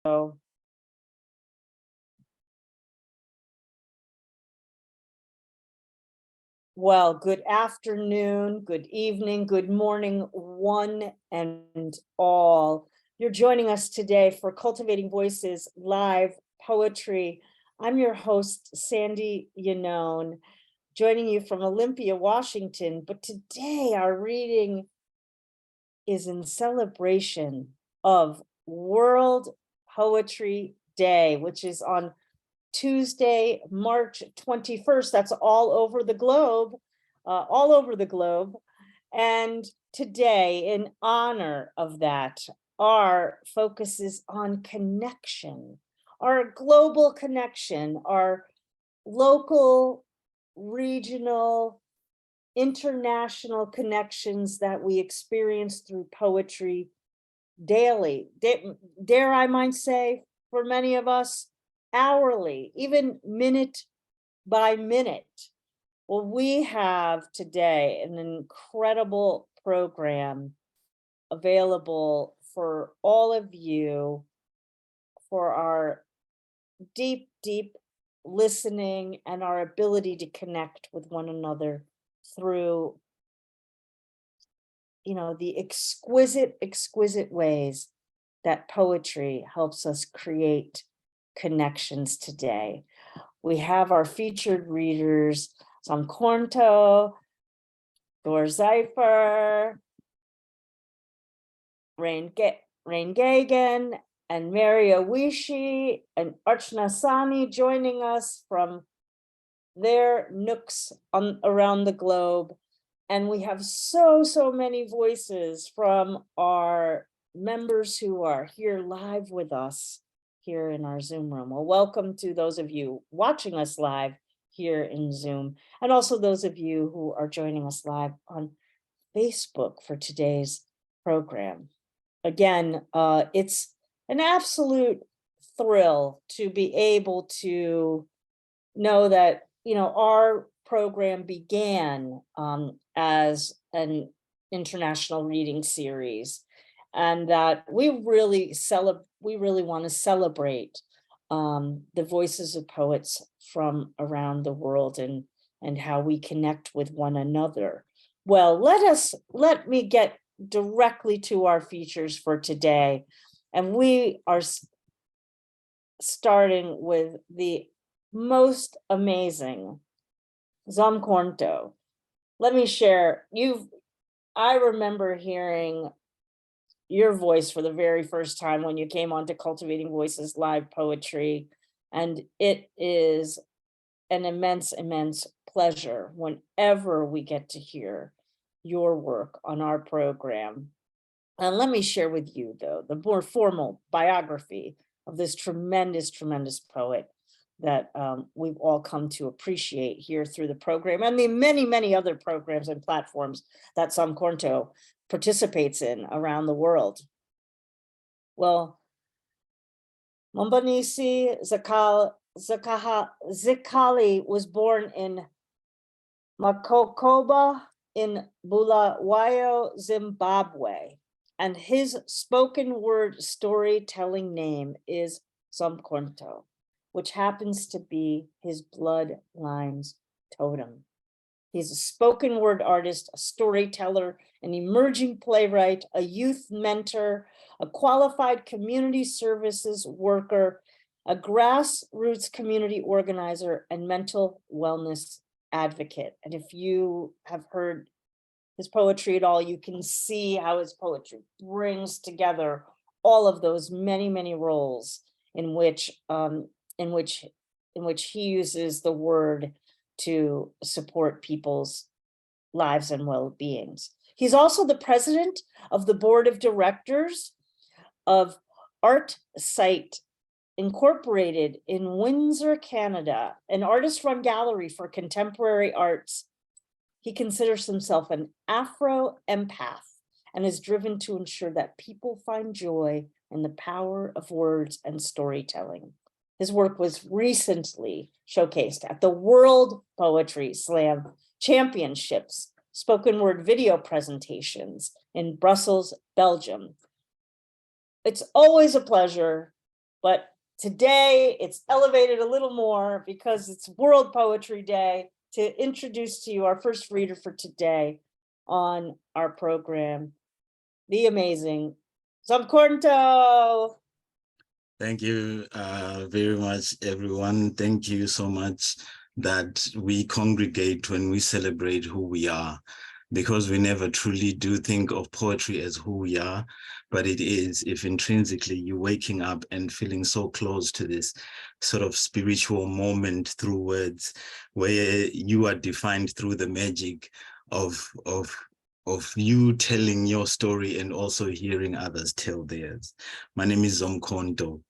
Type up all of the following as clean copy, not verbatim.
Well, good afternoon, good evening, good morning, one and all. You're joining us today for Cultivating Voices live poetry. I'm your host, Sandy Yannone, joining you from Olympia, Washington. But today our reading is in celebration of World Poetry Day, which is on Tuesday, March 21st. That's all over the globe, And today, in honor of that, our focus is on connection, our global connection, our local, regional, international connections that we experience through poetry daily. Dare I might say, for many of us, hourly, even minute by minute. Well, we have today an incredible program available for all of you for our deep, deep listening and our ability to connect with one another through, the exquisite, exquisite ways that poetry helps us create connections today. We have our featured readers, Zomkhonto, Seifer, Raine Geoghegan, and Oishi, and Archana Sahni joining us from their nooks around the globe. And we have so many voices from our members who are here live with us here in our Zoom room. Well, welcome to those of you watching us live here in Zoom, and also those of you who are joining us live on Facebook for today's program. Again, it's an absolute thrill to be able to know that, our program began as an international reading series, and that we really want to celebrate the voices of poets from around the world and how we connect with one another. Well, let me get directly to our features for today, and we are starting with the most amazing Zomkhonto. Let me share. I remember hearing your voice for the very first time when you came on to Cultivating Voices live poetry, and it is an immense pleasure whenever we get to hear your work on our program. And let me share with you, though, the more formal biography of this tremendous poet that we've all come to appreciate here through the program and the many other programs and platforms that Zomkhonto participates in around the world. Well, Mbonisi Zikali was born in Makokoba in Bulawayo, Zimbabwe, and his spoken word storytelling name is Zomkhonto, which happens to be his bloodline's totem. He's a spoken word artist, a storyteller, an emerging playwright, a youth mentor, a qualified community services worker, a grassroots community organizer, and mental wellness advocate. And if you have heard his poetry at all, you can see how his poetry brings together all of those many roles in which he uses the word to support people's lives and well-beings. He's also the president of the board of directors of Art Site Incorporated in Windsor, Canada, an artist-run gallery for contemporary arts. He considers himself an Afro-empath and is driven to ensure that people find joy in the power of words and storytelling. His work was recently showcased at the World Poetry Slam Championships, spoken word video presentations in Brussels, Belgium. It's always a pleasure But today it's elevated a little more because it's World Poetry Day, to introduce to you our first reader for today on our program, the amazing Zomkhonto. Thank you very much, everyone. Thank you so much that we congregate when we celebrate who we are, because we never truly do think of poetry as who we are, but it is if intrinsically you're waking up and feeling so close to this sort of spiritual moment through words, where you are defined through the magic of you telling your story and also hearing others tell theirs. My name is Zomkhonto,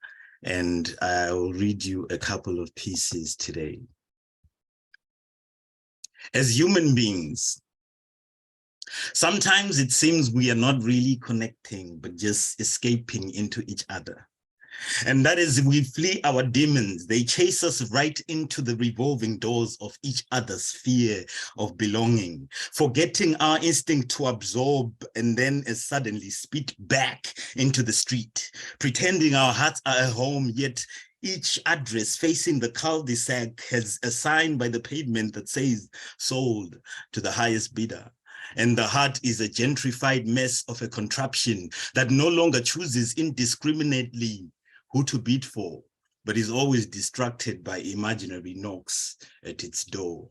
and I will read you a couple of pieces today. As human beings, sometimes it seems we are not really connecting, but just escaping into each other. And that is, we flee our demons. They chase us right into the revolving doors of each other's sphere of belonging, forgetting our instinct to absorb and then as suddenly spit back into the street, pretending our hearts are at home, yet each address facing the cul-de-sac has a sign by the pavement that says sold to the highest bidder. And the heart is a gentrified mess of a contraption that no longer chooses indiscriminately who to bid for, but is always distracted by imaginary knocks at its door.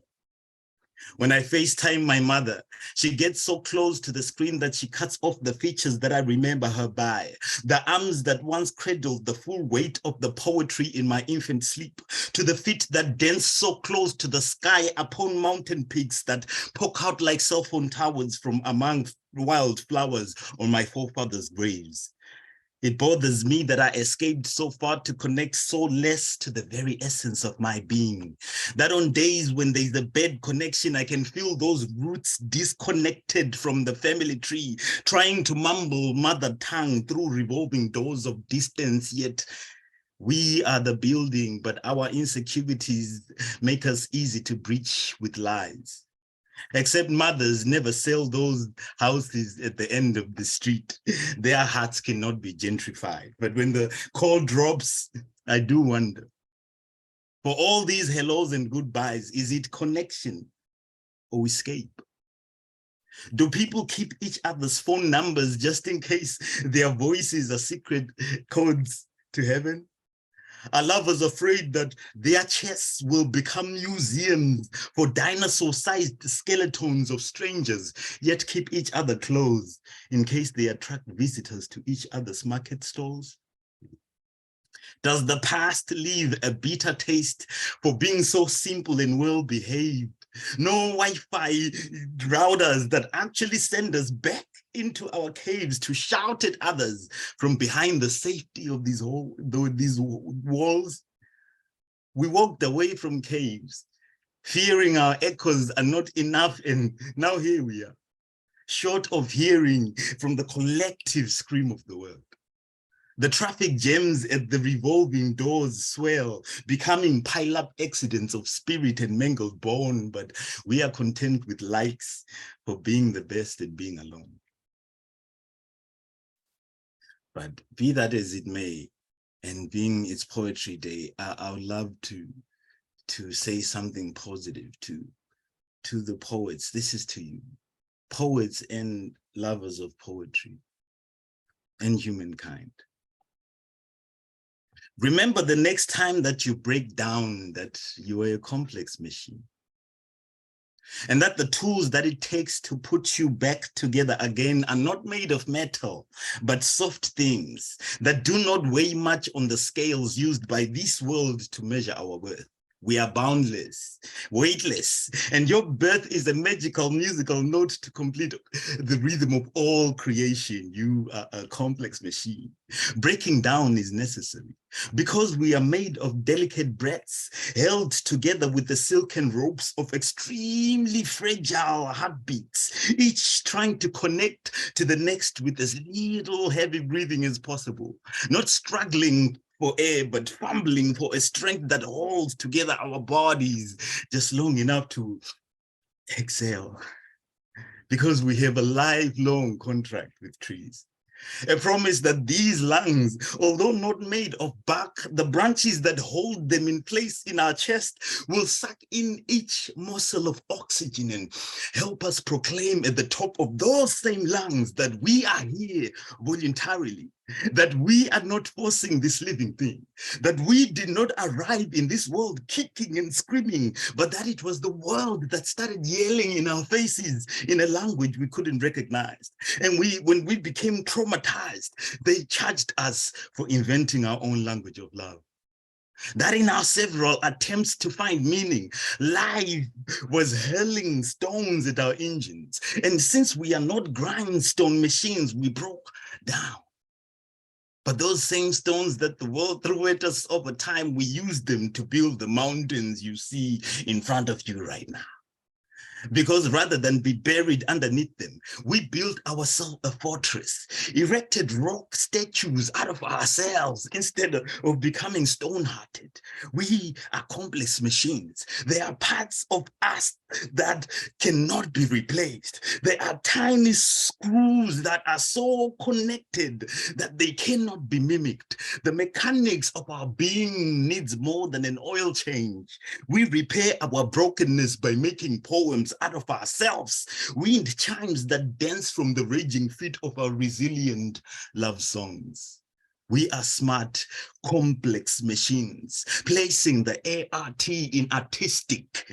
When I FaceTime my mother, she gets so close to the screen that she cuts off the features that I remember her by, the arms that once cradled the full weight of the poetry in my infant sleep, to the feet that dance so close to the sky upon mountain peaks that poke out like cell phone towers from among wild flowers on my forefathers' graves. It bothers me that I escaped so far to connect so less to the very essence of my being. That on days when there's a bad connection, I can feel those roots disconnected from the family tree, trying to mumble mother tongue through revolving doors of distance, yet we are the building, but our insecurities make us easy to breach with lies. Except mothers never sell those houses at the end of the street. Their hearts cannot be gentrified. But when the call drops, I do wonder. For all these hellos and goodbyes, is it connection or escape? Do people keep each other's phone numbers just in case their voices are secret codes to heaven? Are lovers afraid that their chests will become museums for dinosaur-sized skeletons of strangers, yet keep each other close in case they attract visitors to each other's market stalls? Does the past leave a bitter taste for being so simple and well-behaved? No Wi-Fi routers that actually send us back into our caves to shout at others from behind the safety of these walls? We walked away from caves, fearing our echoes are not enough, and now here we are, short of hearing from the collective scream of the world. The traffic jams at the revolving doors swell, becoming pile-up accidents of spirit and mangled bone, but we are content with likes for being the best at being alone. But be that as it may, and being its Poetry Day, I would love to say something positive to the poets. This is to you, poets and lovers of poetry and humankind. Remember the next time that you break down that you are a complex machine, and that the tools that it takes to put you back together again are not made of metal, but soft things that do not weigh much on the scales used by this world to measure our worth. We are boundless, weightless, and your birth is a magical musical note to complete the rhythm of all creation. You are a complex machine. Breaking down is necessary because we are made of delicate breaths held together with the silken ropes of extremely fragile heartbeats, each trying to connect to the next with as little heavy breathing as possible, not struggling for air, but fumbling for a strength that holds together our bodies just long enough to exhale, because we have a lifelong contract with trees. A promise that these lungs, although not made of bark, the branches that hold them in place in our chest will suck in each morsel of oxygen and help us proclaim at the top of those same lungs that we are here voluntarily, that we are not forcing this living thing, that we did not arrive in this world kicking and screaming, but that it was the world that started yelling in our faces in a language we couldn't recognize. And when we became traumatized, they charged us for inventing our own language of love. That in our several attempts to find meaning, life was hurling stones at our engines. And since we are not grindstone machines, we broke down. But those same stones that the world threw at us over time, we used them to build the mountains you see in front of you right now. Because rather than be buried underneath them, we built ourselves a fortress, erected rock statues out of ourselves instead of becoming stone-hearted. We are complex machines. There are parts of us that cannot be replaced. There are tiny screws that are so connected that they cannot be mimicked. The mechanics of our being needs more than an oil change. We repair our brokenness by making poems out of ourselves, wind chimes that dance from the raging feet of our resilient love songs. We are smart, complex machines, placing the ART in artistic,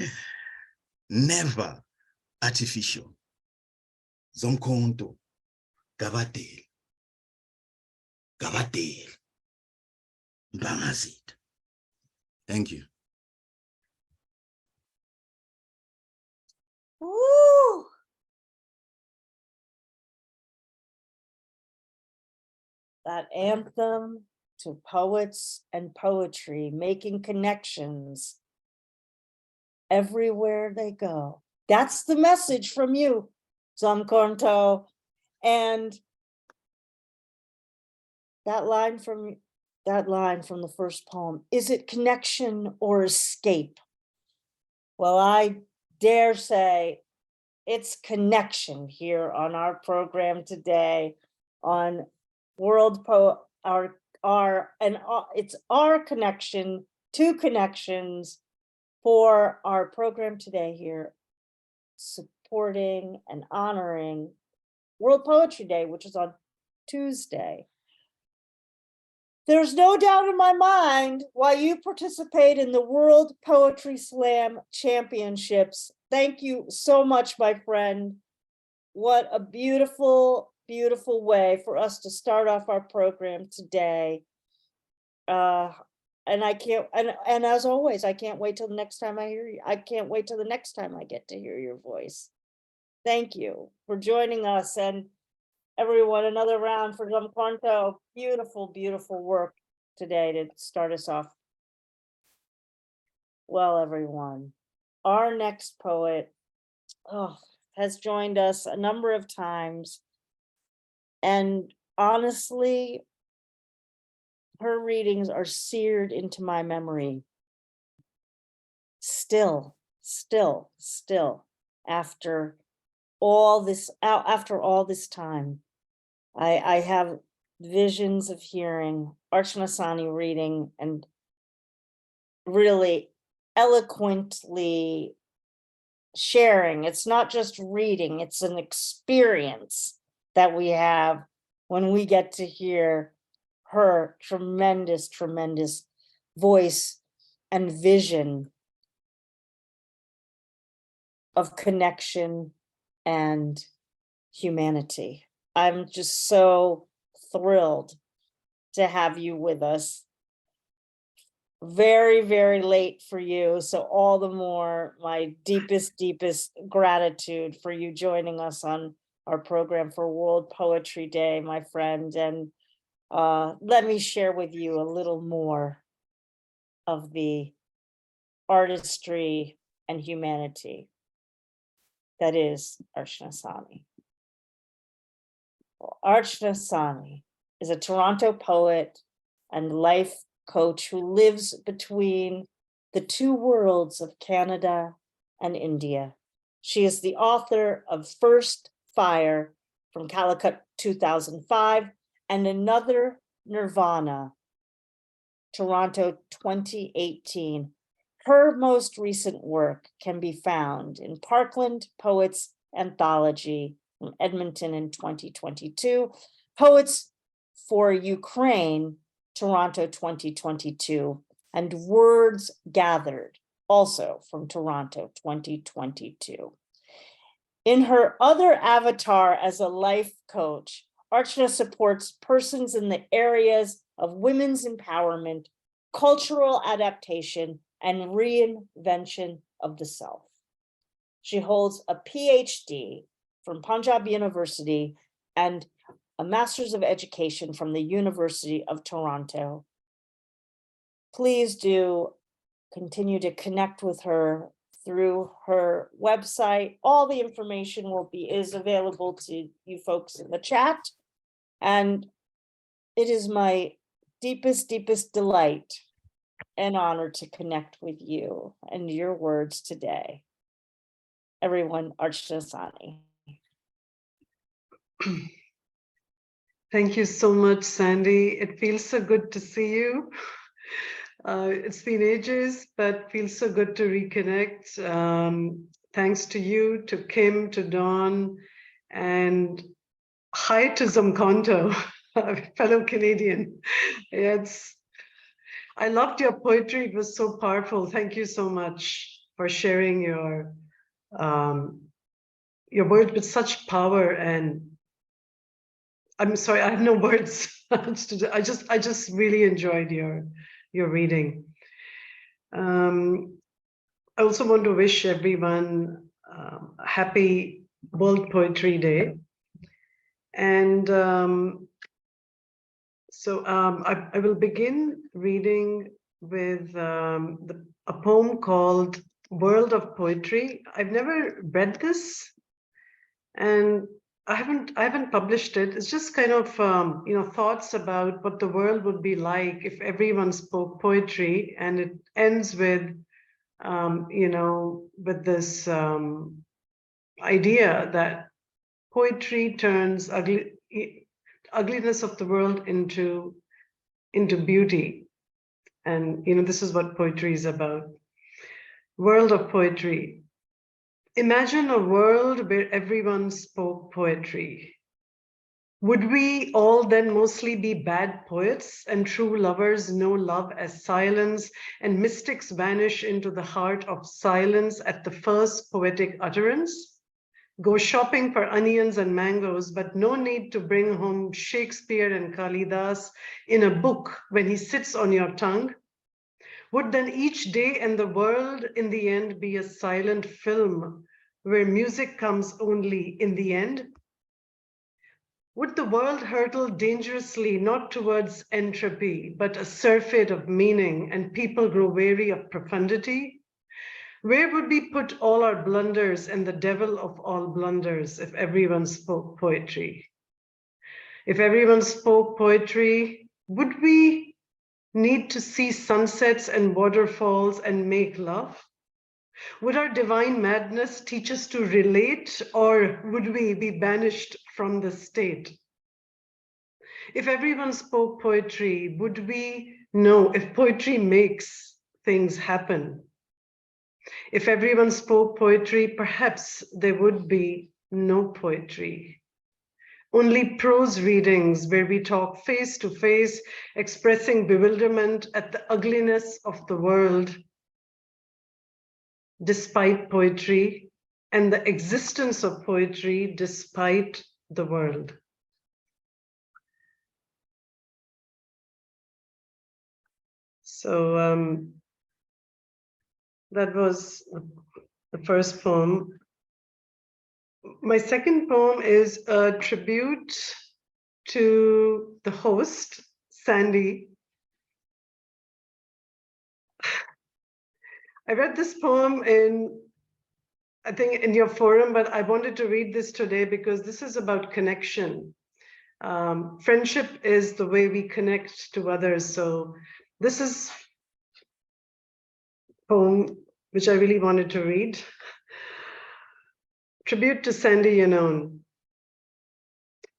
never artificial. Zomkhonto, Gavatel, Gavatel, Bangazit. Thank you. Woo! That anthem to poets and poetry, making connections everywhere they go. That's the message from you, Zomkhonto. And that line from the first poem, is it connection or escape? Well, I dare say it's connection here on our program today on World Poet, it's our connection, two connections for our program today here, supporting and honoring World Poetry Day, which is on Tuesday. There's no doubt in my mind why you participate in the World Poetry Slam Championships. Thank you so much, my friend. What a beautiful, beautiful way for us to start off our program today. And I can't, and as always, I can't wait till the next time I hear you. I can't wait till the next time I get to hear your voice. Thank you for joining us, and everyone, another round for Zomkhonto. Beautiful, beautiful work today to start us off. Well, everyone, our next poet has joined us a number of times. And honestly, her readings are seared into my memory. Still, after all this time, I have visions of hearing Archana Sahni reading and really eloquently sharing. It's not just reading, it's an experience that we have when we get to hear her tremendous, tremendous voice and vision of connection and humanity. I'm just so thrilled to have you with us. Very, very late for you, so all the more my deepest, deepest gratitude for you joining us on our program for World Poetry Day, my friend. And let me share with you a little more of the artistry and humanity that is Archana Sahni. Archana Sahni is a Toronto poet and life coach who lives between the two worlds of Canada and India. She is the author of First Fire from Calicut 2005, and Another Nirvana, Toronto 2018. Her most recent work can be found in Parkland Poets Anthology from Edmonton in 2022, Poets for Ukraine, Toronto 2022, and Words Gathered, also from Toronto 2022. In her other avatar as a life coach, Archana supports persons in the areas of women's empowerment, cultural adaptation, and reinvention of the self. She holds a PhD from Punjab University and a Master's of Education from the University of Toronto. Please do continue to connect with her through her website. All the information is available to you folks in the chat. And it is my deepest delight and honor to connect with you and your words today. Everyone, Archana Sahni. Thank you so much, Sandy. It feels so good to see you. It's been ages, but feels so good to reconnect. Thanks to you, to Kim, to Dawn, and hi to Zomkhonto, fellow Canadian. I loved your poetry. It was so powerful. Thank you so much for sharing your words with such power. And I'm sorry, I have no words. I just really enjoyed your reading. I also want to wish everyone a happy World Poetry Day. And I will begin reading with a poem called World of Poetry. I've never read this, and I haven't published it. It's just kind of thoughts about what the world would be like if everyone spoke poetry, and it ends with with this idea that poetry turns ugliness of the world into beauty. And this is what poetry is about. World of Poetry. Imagine a world where everyone spoke poetry. Would we all then mostly be bad poets and true lovers know love as silence, and mystics vanish into the heart of silence at the first poetic utterance? Go shopping for onions and mangoes, but no need to bring home Shakespeare and Kalidas in a book when he sits on your tongue. Would then each day and the world in the end be a silent film where music comes only in the end? Would the world hurtle dangerously, not towards entropy, but a surfeit of meaning, and people grow weary of profundity? Where would we put all our blunders and the devil of all blunders if everyone spoke poetry? If everyone spoke poetry, would we need to see sunsets and waterfalls and make love? Would our divine madness teach us to relate, or would we be banished from the state? If everyone spoke poetry, would we know if poetry makes things happen? If everyone spoke poetry, perhaps there would be no poetry. Only prose readings where we talk face to face, expressing bewilderment at the ugliness of the world, despite poetry, and the existence of poetry despite the world. So that was the first poem. My second poem is a tribute to the host, Sandy. I read this poem I think in your forum, but I wanted to read this today because this is about connection. Friendship is the way we connect to others. So this is a poem which I really wanted to read. Tribute to Sandy Yannone.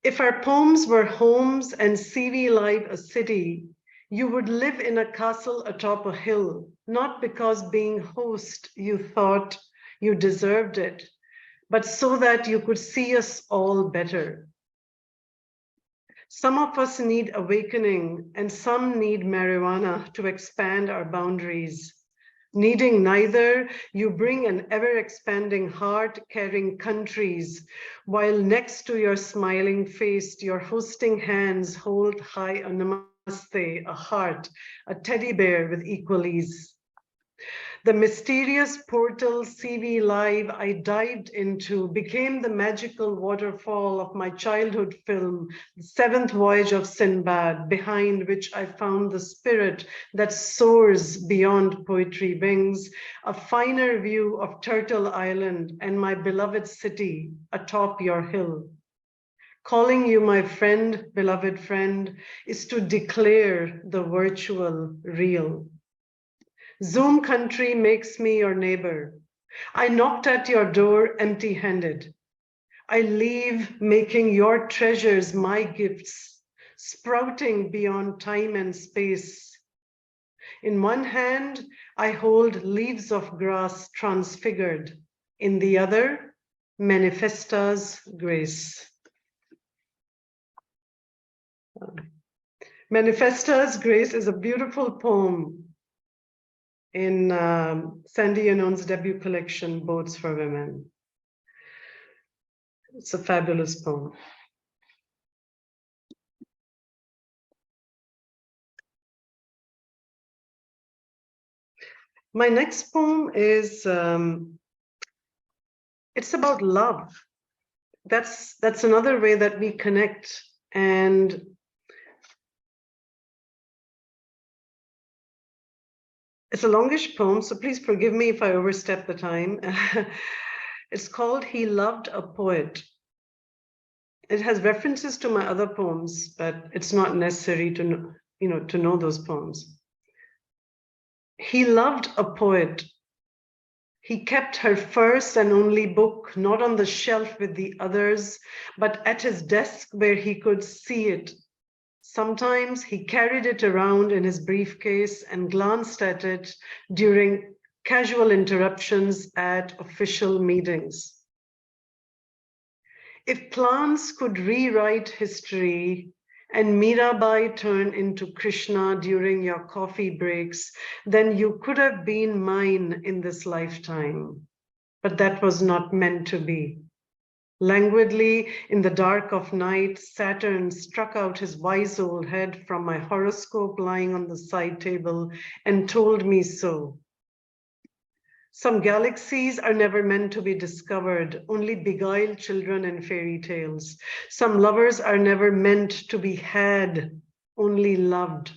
If our poems were homes and CV Live a city, you would live in a castle atop a hill, not because being host you thought you deserved it, but so that you could see us all better. Some of us need awakening and some need marijuana to expand our boundaries. Needing neither, you bring an ever-expanding heart carrying countries, while next to your smiling face, your hosting hands hold high a namaste, a heart, a teddy bear with equalies. The mysterious portal CV Live I dived into became the magical waterfall of my childhood film, The Seventh Voyage of Sinbad, behind which I found the spirit that soars beyond poetry wings, a finer view of Turtle Island and my beloved city atop your hill. Calling you my friend, beloved friend, is to declare the virtual real. Zoom country makes me your neighbor. I knocked at your door empty-handed. I leave making your treasures my gifts, sprouting beyond time and space. In one hand, I hold leaves of grass transfigured. In the other, Manifesta's grace. Manifesta's grace is a beautiful poem in Sandy Yannone's debut collection, Boats for Women. It's a fabulous poem. My next poem is, it's about love. That's another way that we connect. And it's a longish poem, so please forgive me if I overstep the time. It's called He Loved a Poet. It has references to my other poems, but it's not necessary to know those poems. He loved a poet. He kept her first and only book, not on the shelf with the others, but at his desk where he could see it. Sometimes he carried it around in his briefcase and glanced at it during casual interruptions at official meetings. If plants could rewrite history and Mirabai turned into Krishna during your coffee breaks, then you could have been mine in this lifetime. But that was not meant to be. Languidly, in the dark of night, Saturn struck out his wise old head from my horoscope lying on the side table and told me so. Some galaxies are never meant to be discovered, only beguiled children in fairy tales. Some lovers are never meant to be had, only loved.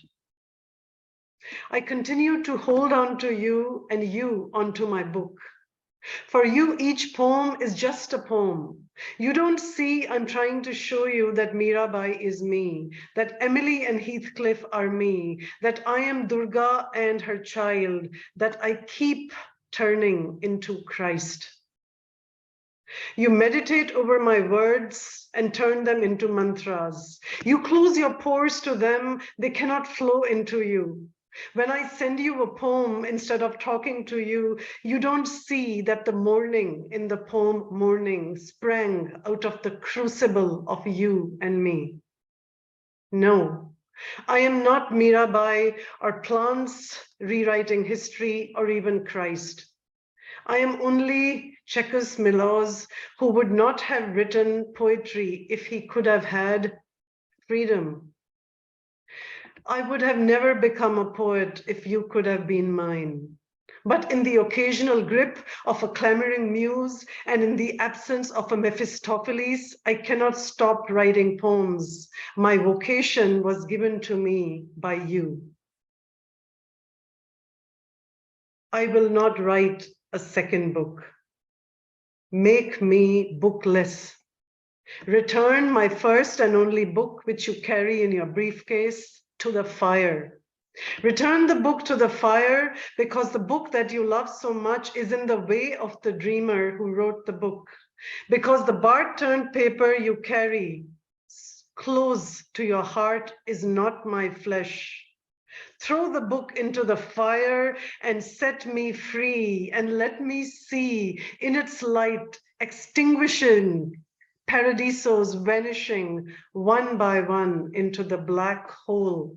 I continue to hold on to you and you onto my book. For you, each poem is just a poem. You don't see I'm trying to show you that Mirabai is me, that Emily and Heathcliff are me, that I am Durga and her child, that I keep turning into Christ. You meditate over my words and turn them into mantras. You close your pores to them, they cannot flow into you. When I send you a poem instead of talking to you, you don't see that the morning in the poem morning sprang out of the crucible of you and me. No, I am not Mirabai or plants rewriting history or even Christ. I am only Chekas Milosz, who would not have written poetry if he could have had freedom. I would have never become a poet if you could have been mine. But in the occasional grip of a clamoring muse and in the absence of a Mephistopheles, I cannot stop writing poems. My vocation was given to me by you. I will not write a second book. Make me bookless. Return my first and only book, which you carry in your briefcase, to the fire. Return the book to the fire, because the book that you love so much is in the way of the dreamer who wrote the book. Because the bark-turned paper you carry close to your heart is not my flesh. Throw the book into the fire and set me free, and let me see in its light extinguishing, paradisos vanishing one by one into the black hole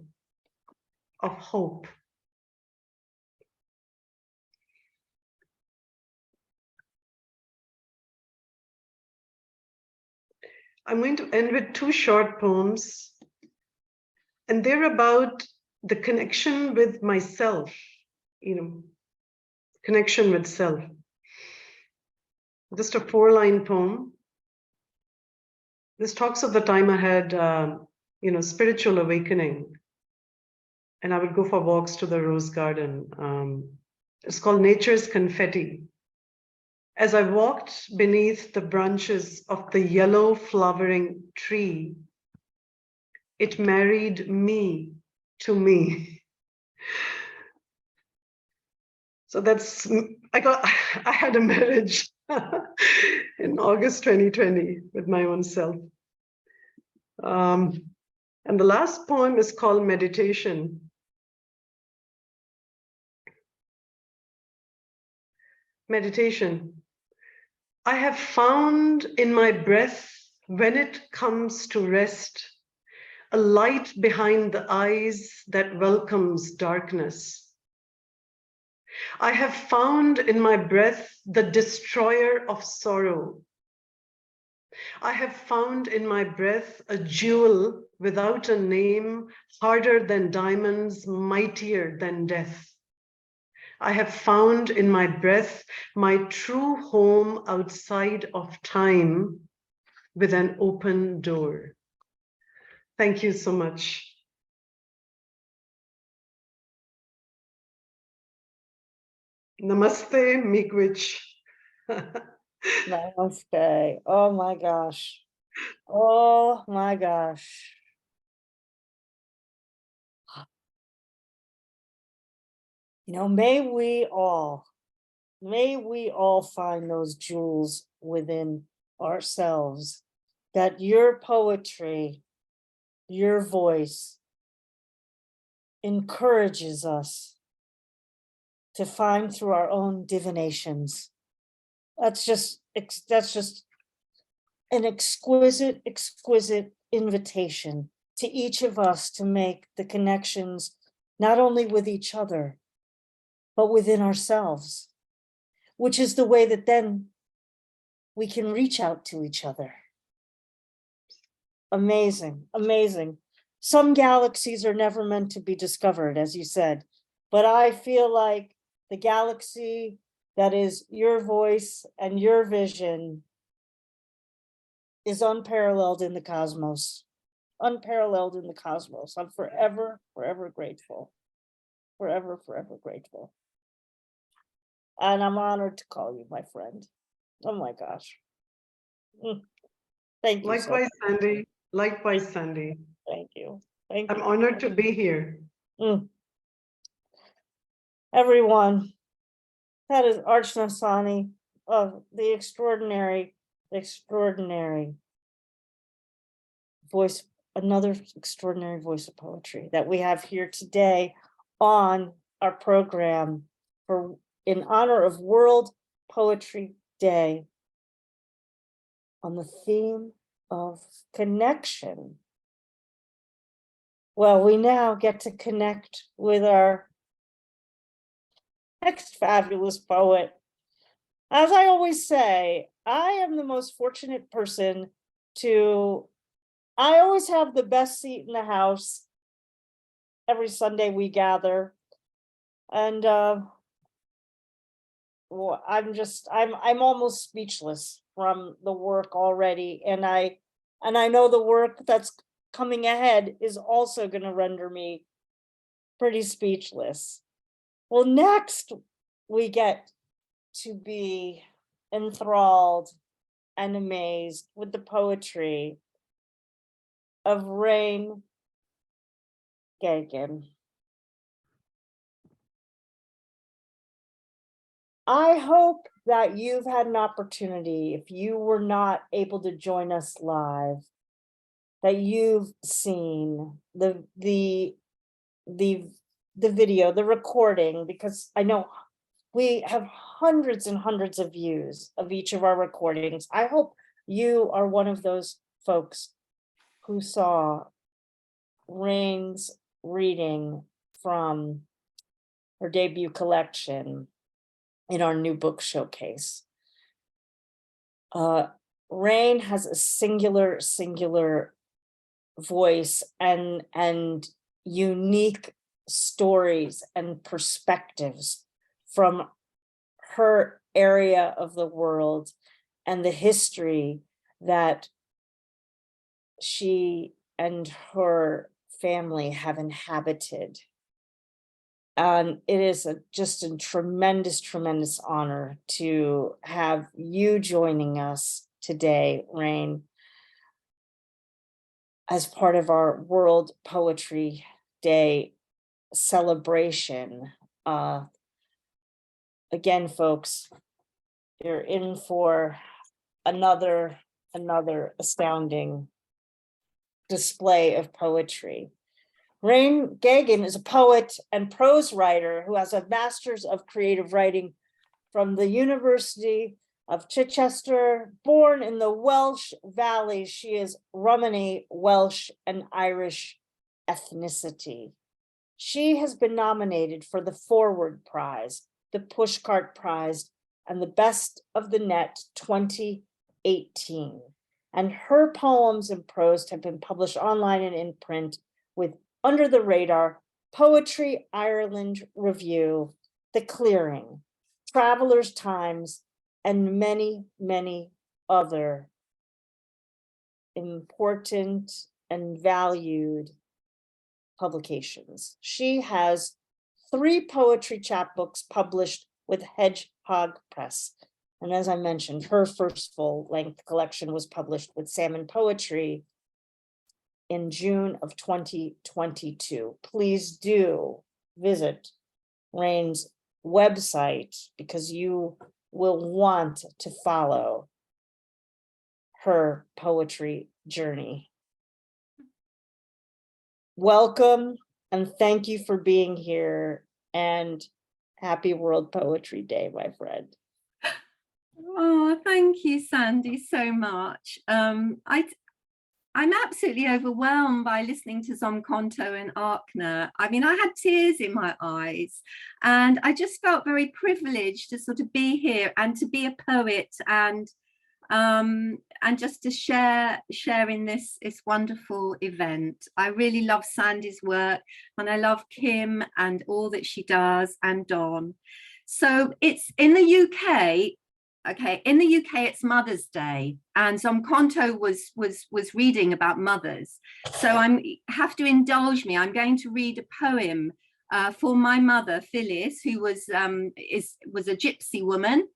of hope. I'm going to end with two short poems, and they're about the connection with myself, connection with self. Just a 4-line poem. This talks of the time I had, spiritual awakening, and I would go for walks to the rose garden. It's called Nature's Confetti. As I walked beneath the branches of the yellow flowering tree, it married me to me. So that's, I had a marriage in August 2020 with my own self. And the last poem is called Meditation. Meditation. I have found in my breath, when it comes to rest, a light behind the eyes that welcomes darkness. I have found in my breath the destroyer of sorrow. I have found in my breath a jewel without a name, harder than diamonds, mightier than death. I have found in my breath my true home outside of time with an open door. Thank you so much. Namaste, Miigwech. Namaste. Oh my gosh. Oh my gosh. May we all find those jewels within ourselves, that your poetry, your voice encourages us to find through our own divinations. That's just an exquisite invitation to each of us to make the connections, not only with each other, but within ourselves, which is the way that then we can reach out to each other. Amazing, amazing. Some galaxies are never meant to be discovered, as you said, but I feel like the galaxy that is your voice and your vision is unparalleled in the cosmos. Unparalleled in the cosmos. I'm forever grateful. Forever grateful. And I'm honored to call you my friend. Oh my gosh. Thank you. Likewise, Sandy. Likewise, Sandy. Thank you. Thank you. I'm honored to be here. Everyone, that is Archana Sahni of the extraordinary voice, another extraordinary voice of poetry that we have here today on our program in honor of World Poetry Day, on the theme of connection. Well, we now get to connect with our next fabulous poet. As I always say, I am the most fortunate person I always have the best seat in the house. Every Sunday we gather, and I'm almost speechless from the work already, and I know the work that's coming ahead is also going to render me pretty speechless. Well, next we get to be enthralled and amazed with the poetry of Raine Geoghegan. I hope that you've had an opportunity, if you were not able to join us live, that you've seen, the video, the recording, because I know we have hundreds and hundreds of views of each of our recordings. I hope you are one of those folks who saw Raine's reading from her debut collection in our new book showcase. Raine has a singular voice and unique stories and perspectives from her area of the world and the history that she and her family have inhabited. And it is just a tremendous honor to have you joining us today, Raine, as part of our World Poetry Day celebration. Again, folks, you're in for another astounding display of poetry. Raine Geoghegan is a poet and prose writer who has a master's of creative writing from the University of Chichester. Born in the Welsh Valley, she is Romani, Welsh, and Irish ethnicity. She has been nominated for the Forward Prize, the Pushcart Prize, and the Best of the Net 2018. And her poems and prose have been published online and in print with Under the Radar, Poetry Ireland Review, The Clearing, Traveler's Times, and many other important and valued publications. She has 3 poetry chapbooks published with Hedgehog Press. And as I mentioned, her first full-length collection was published with Salmon Poetry in June of 2022. Please do visit Raine's website because you will want to follow her poetry journey. Welcome and thank you for being here, and happy World Poetry Day, my friend. Oh, thank you, Sandy, so much. I'm absolutely overwhelmed by listening to Zomkhonto and Archana. I mean, I had tears in my eyes, and I just felt very privileged to sort of be here and to be a poet and just to share in this wonderful event. I really love Sandy's work, and I love Kim and all that she does, and Don. So it's in the UK. Okay, in the UK, it's Mother's Day, and Zomkhonto was reading about mothers. So have to indulge me. I'm going to read a poem for my mother, Phyllis, who was a gypsy woman,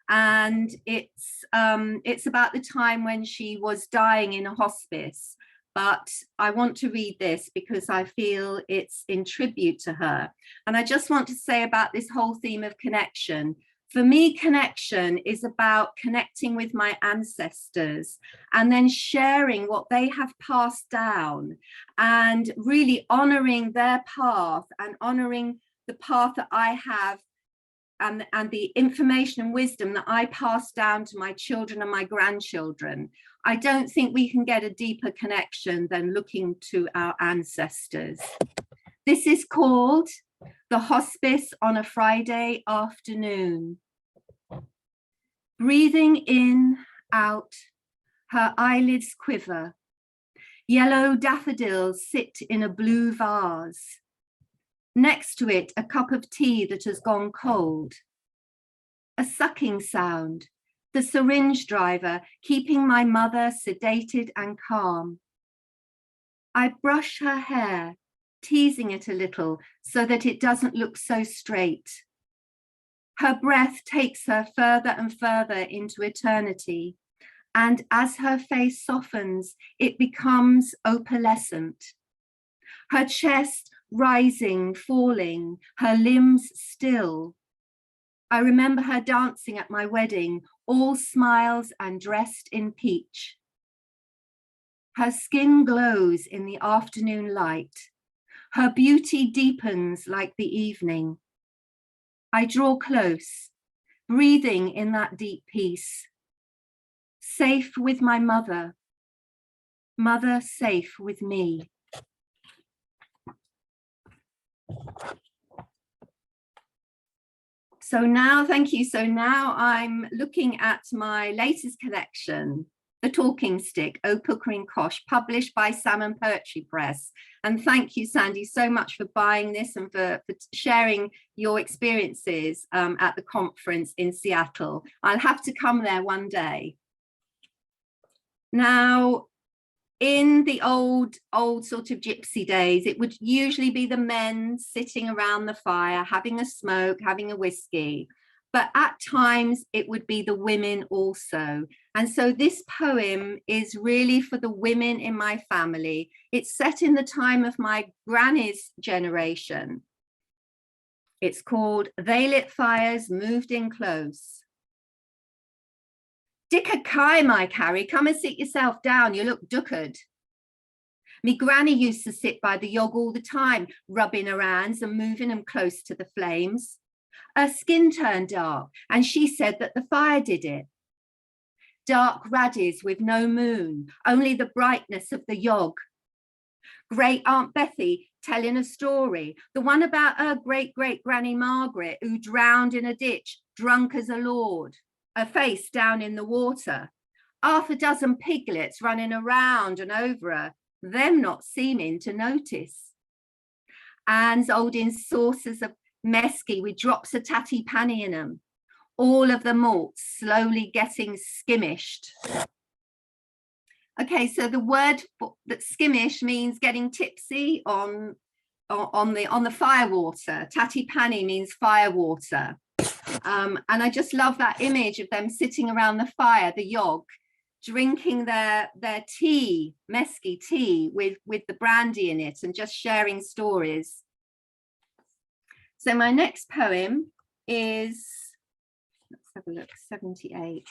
and it's about the time when she was dying in a hospice. But I want to read this because I feel it's in tribute to her. And I just want to say about this whole theme of connection. For me, connection is about connecting with my ancestors and then sharing what they have passed down and really honoring their path and honoring the path that I have and the information and wisdom that I pass down to my children and my grandchildren. I don't think we can get a deeper connection than looking to our ancestors. This is called The Hospice on a Friday Afternoon. Breathing in, out, her eyelids quiver. Yellow daffodils sit in a blue vase. Next to it, a cup of tea that has gone cold. A sucking sound, the syringe driver keeping my mother sedated and calm. I brush her hair, teasing it a little so that it doesn't look so straight. Her breath takes her further and further into eternity, and as her face softens, it becomes opalescent. Her chest rising, falling, her limbs still. I remember her dancing at my wedding, all smiles and dressed in peach. Her skin glows in the afternoon light. Her beauty deepens like the evening. I draw close, breathing in that deep peace. Safe with my mother, mother safe with me. So now, thank you. So now I'm looking at my latest collection, The Talking Stick, O Puckering Kosh, published by Salmon Poetry Press. And thank you, Sandy, so much for buying this and for sharing your experiences at the conference in Seattle. I'll have to come there one day. Now, in the old sort of gypsy days, it would usually be the men sitting around the fire, having a smoke, having a whiskey. But at times it would be the women also. And so this poem is really for the women in my family. It's set in the time of my granny's generation. It's called They Lit Fires, Moved In Close. Dick a kai, my Carrie, come and sit yourself down, you look duckered. Me granny used to sit by the yog all the time, rubbing her hands and moving them close to the flames. Her skin turned dark, and she said that the fire did it. Dark raddies with no moon, only the brightness of the yog. Great Aunt Bethy telling a story, the one about her great-great-granny Margaret, who drowned in a ditch, drunk as a lord, her face down in the water. Half a dozen piglets running around and over her, them not seeming to notice. Anne's holding saucers of mesky with drops of tatty panny in them, all of the malts slowly getting skimmished. Okay, so the word that skimmish means getting tipsy on the fire water. Tatty panny means fire water. And I just love that image of them sitting around the fire, the yog, drinking their tea, mesky tea with the brandy in it and just sharing stories. So my next poem is, let's have a look, 78.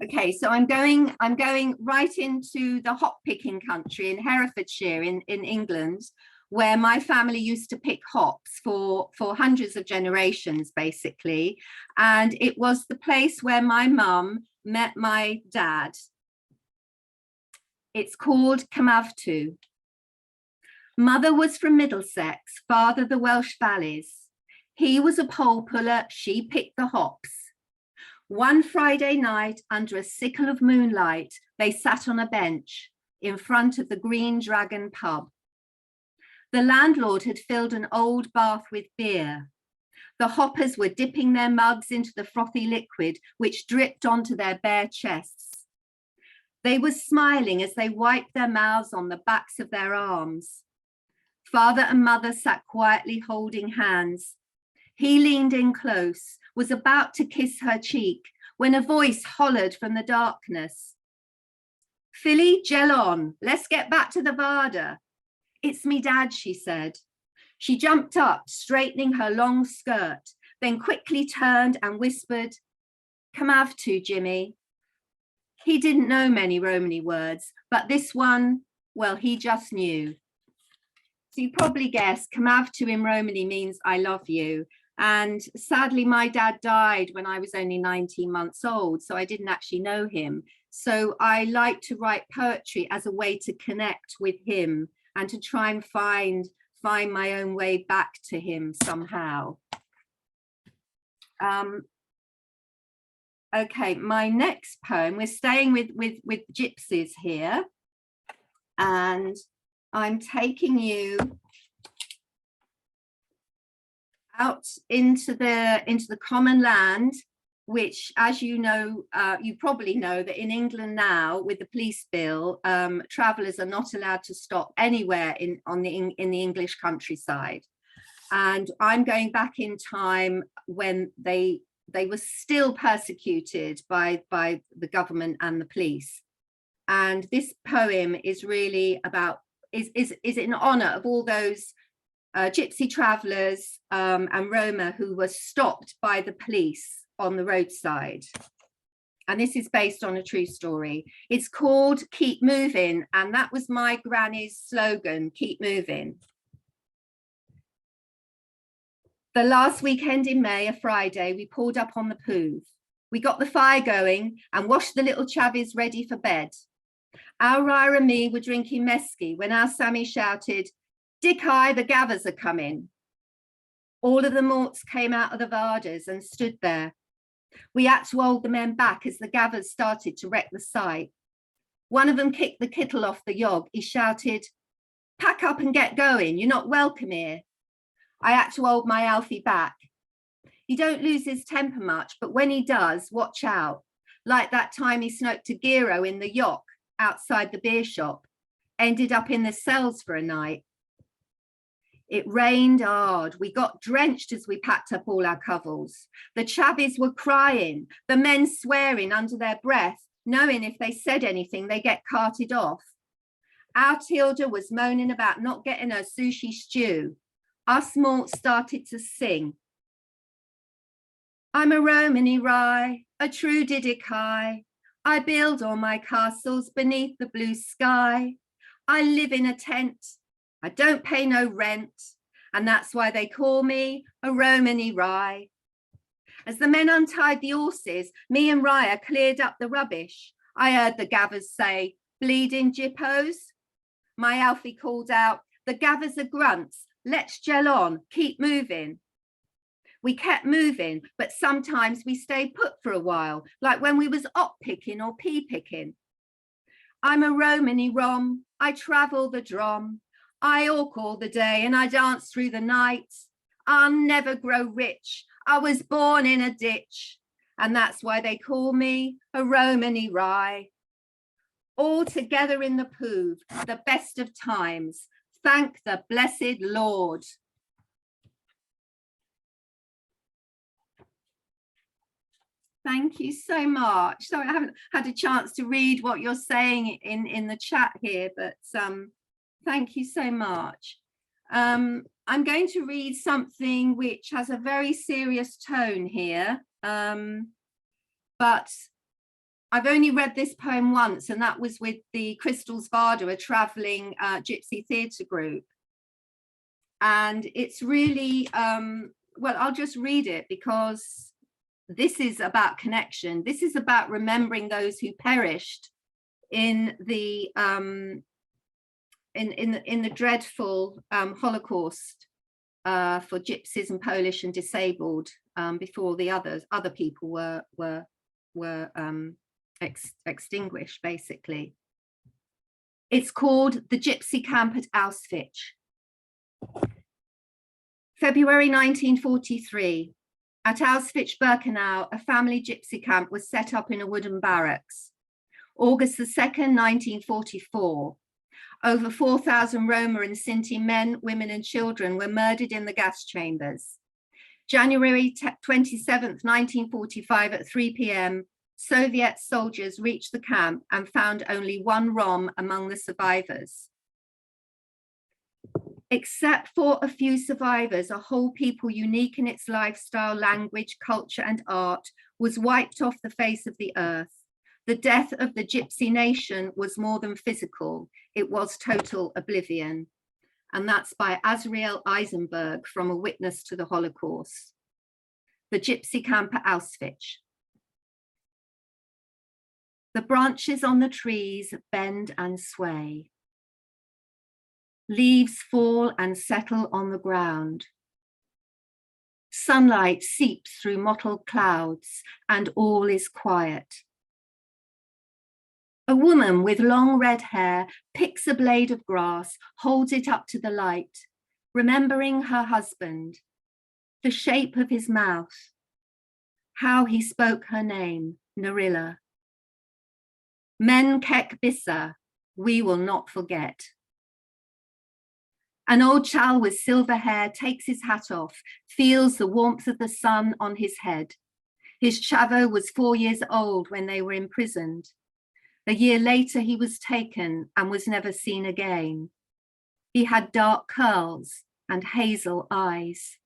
Okay, so I'm going right into the hop picking country in Herefordshire in England, where my family used to pick hops for hundreds of generations, basically. And it was the place where my mum met my dad. It's called Camavtu. Mother was from Middlesex, father the Welsh valleys. He was a pole puller, she picked the hops. One Friday night, under a sickle of moonlight, they sat on a bench in front of the Green Dragon pub. The landlord had filled an old bath with beer. The hoppers were dipping their mugs into the frothy liquid, which dripped onto their bare chests. They were smiling as they wiped their mouths on the backs of their arms. Father and mother sat quietly holding hands. He leaned in close, was about to kiss her cheek, when a voice hollered from the darkness. Philly, gel on, let's get back to the Varda. It's me dad, she said. She jumped up, straightening her long skirt, then quickly turned and whispered, Camavtu, Jimmy. He didn't know many Romany words, but this one, well, he just knew. So you probably guessed Camavtu in Romany means I love you. And sadly, my dad died when I was only 19 months old, so I didn't actually know him. So I like to write poetry as a way to connect with him and to try and find my own way back to him somehow. Okay, my next poem, we're staying with gypsies here, and I'm taking you out into the common land, which, as you know, you probably know that in England now, with the police bill, travellers are not allowed to stop anywhere in the English countryside. And I'm going back in time when they were still persecuted by the government and the police. And this poem is really about is in honour of all those gypsy travellers and Roma who were stopped by the police on the roadside. and this is based on a true story. It's called Keep Moving, and that was my granny's slogan, keep moving. The last weekend in May, a Friday, we pulled up on the Poov. We got the fire going and washed the little chavvies ready for bed. Our Raya and me were drinking mesky when our Sammy shouted, "Dick-eye, the gathers are coming." All of the morts came out of the Vardas and stood there. We had to hold the men back as the gathers started to wreck the site. One of them kicked the kittle off the yog. He shouted, "Pack up and get going, you're not welcome here." I had to hold my Alfie back. He don't lose his temper much, but when he does, watch out. Like that time he smoked a gyro in the yock outside the beer shop, ended up in the cells for a night. It rained hard. We got drenched as we packed up all our covers. The chavvies were crying, the men swearing under their breath, knowing if they said anything, they get carted off. Our Tilda was moaning about not getting her sushi stew. Us morts started to sing. I'm a Romany Rye, a true Didikai. I build all my castles beneath the blue sky. I live in a tent. I don't pay no rent. And that's why they call me a Romany Rye. As the men untied the horses, me and Raya cleared up the rubbish. I heard the gathers say, "Bleeding jippos." My Alfie called out, "The gathers are grunts. Let's gel on, keep moving." We kept moving, but sometimes we stayed put for a while, like when we was op picking or pea picking. I'm a Romany Rom, I travel the drum. I hawk all the day and I dance through the night. I'll never grow rich, I was born in a ditch. And that's why they call me a Romany Rye. All together in the Poov, the best of times. Thank the blessed Lord. Thank you so much. So I haven't had a chance to read what you're saying in the chat here, but thank you so much. I'm going to read something which has a very serious tone here, but I've only read this poem once, and that was with the Crystals Varda, a traveling gypsy theatre group. And it's really, well, I'll just read it because this is about connection. This is about remembering those who perished in the dreadful Holocaust for gypsies and Polish and disabled before the other people were extinguished, basically. It's called The Gypsy Camp at Auschwitz. February 1943. At Auschwitz-Birkenau, a family gypsy camp was set up in a wooden barracks. August the 2nd, 1944. Over 4,000 Roma and Sinti men, women and children were murdered in the gas chambers. January 27th, 1945 at 3 p.m, Soviet soldiers reached the camp and found only one Rom among the survivors. Except for a few survivors, a whole people unique in its lifestyle, language, culture, and art was wiped off the face of the earth. The death of the gypsy nation was more than physical, it was total oblivion. And that's by Azriel Eisenberg from A Witness to the Holocaust. The Gypsy Camp at Auschwitz. The branches on the trees bend and sway. Leaves fall and settle on the ground. Sunlight seeps through mottled clouds and all is quiet. A woman with long red hair picks a blade of grass, holds it up to the light, remembering her husband, the shape of his mouth, how he spoke her name, Narilla. Men kek bissa, we will not forget. An old chal with silver hair takes his hat off, feels the warmth of the sun on his head. His chavo was 4 years old when they were imprisoned. A year later, he was taken and was never seen again. He had dark curls and hazel eyes.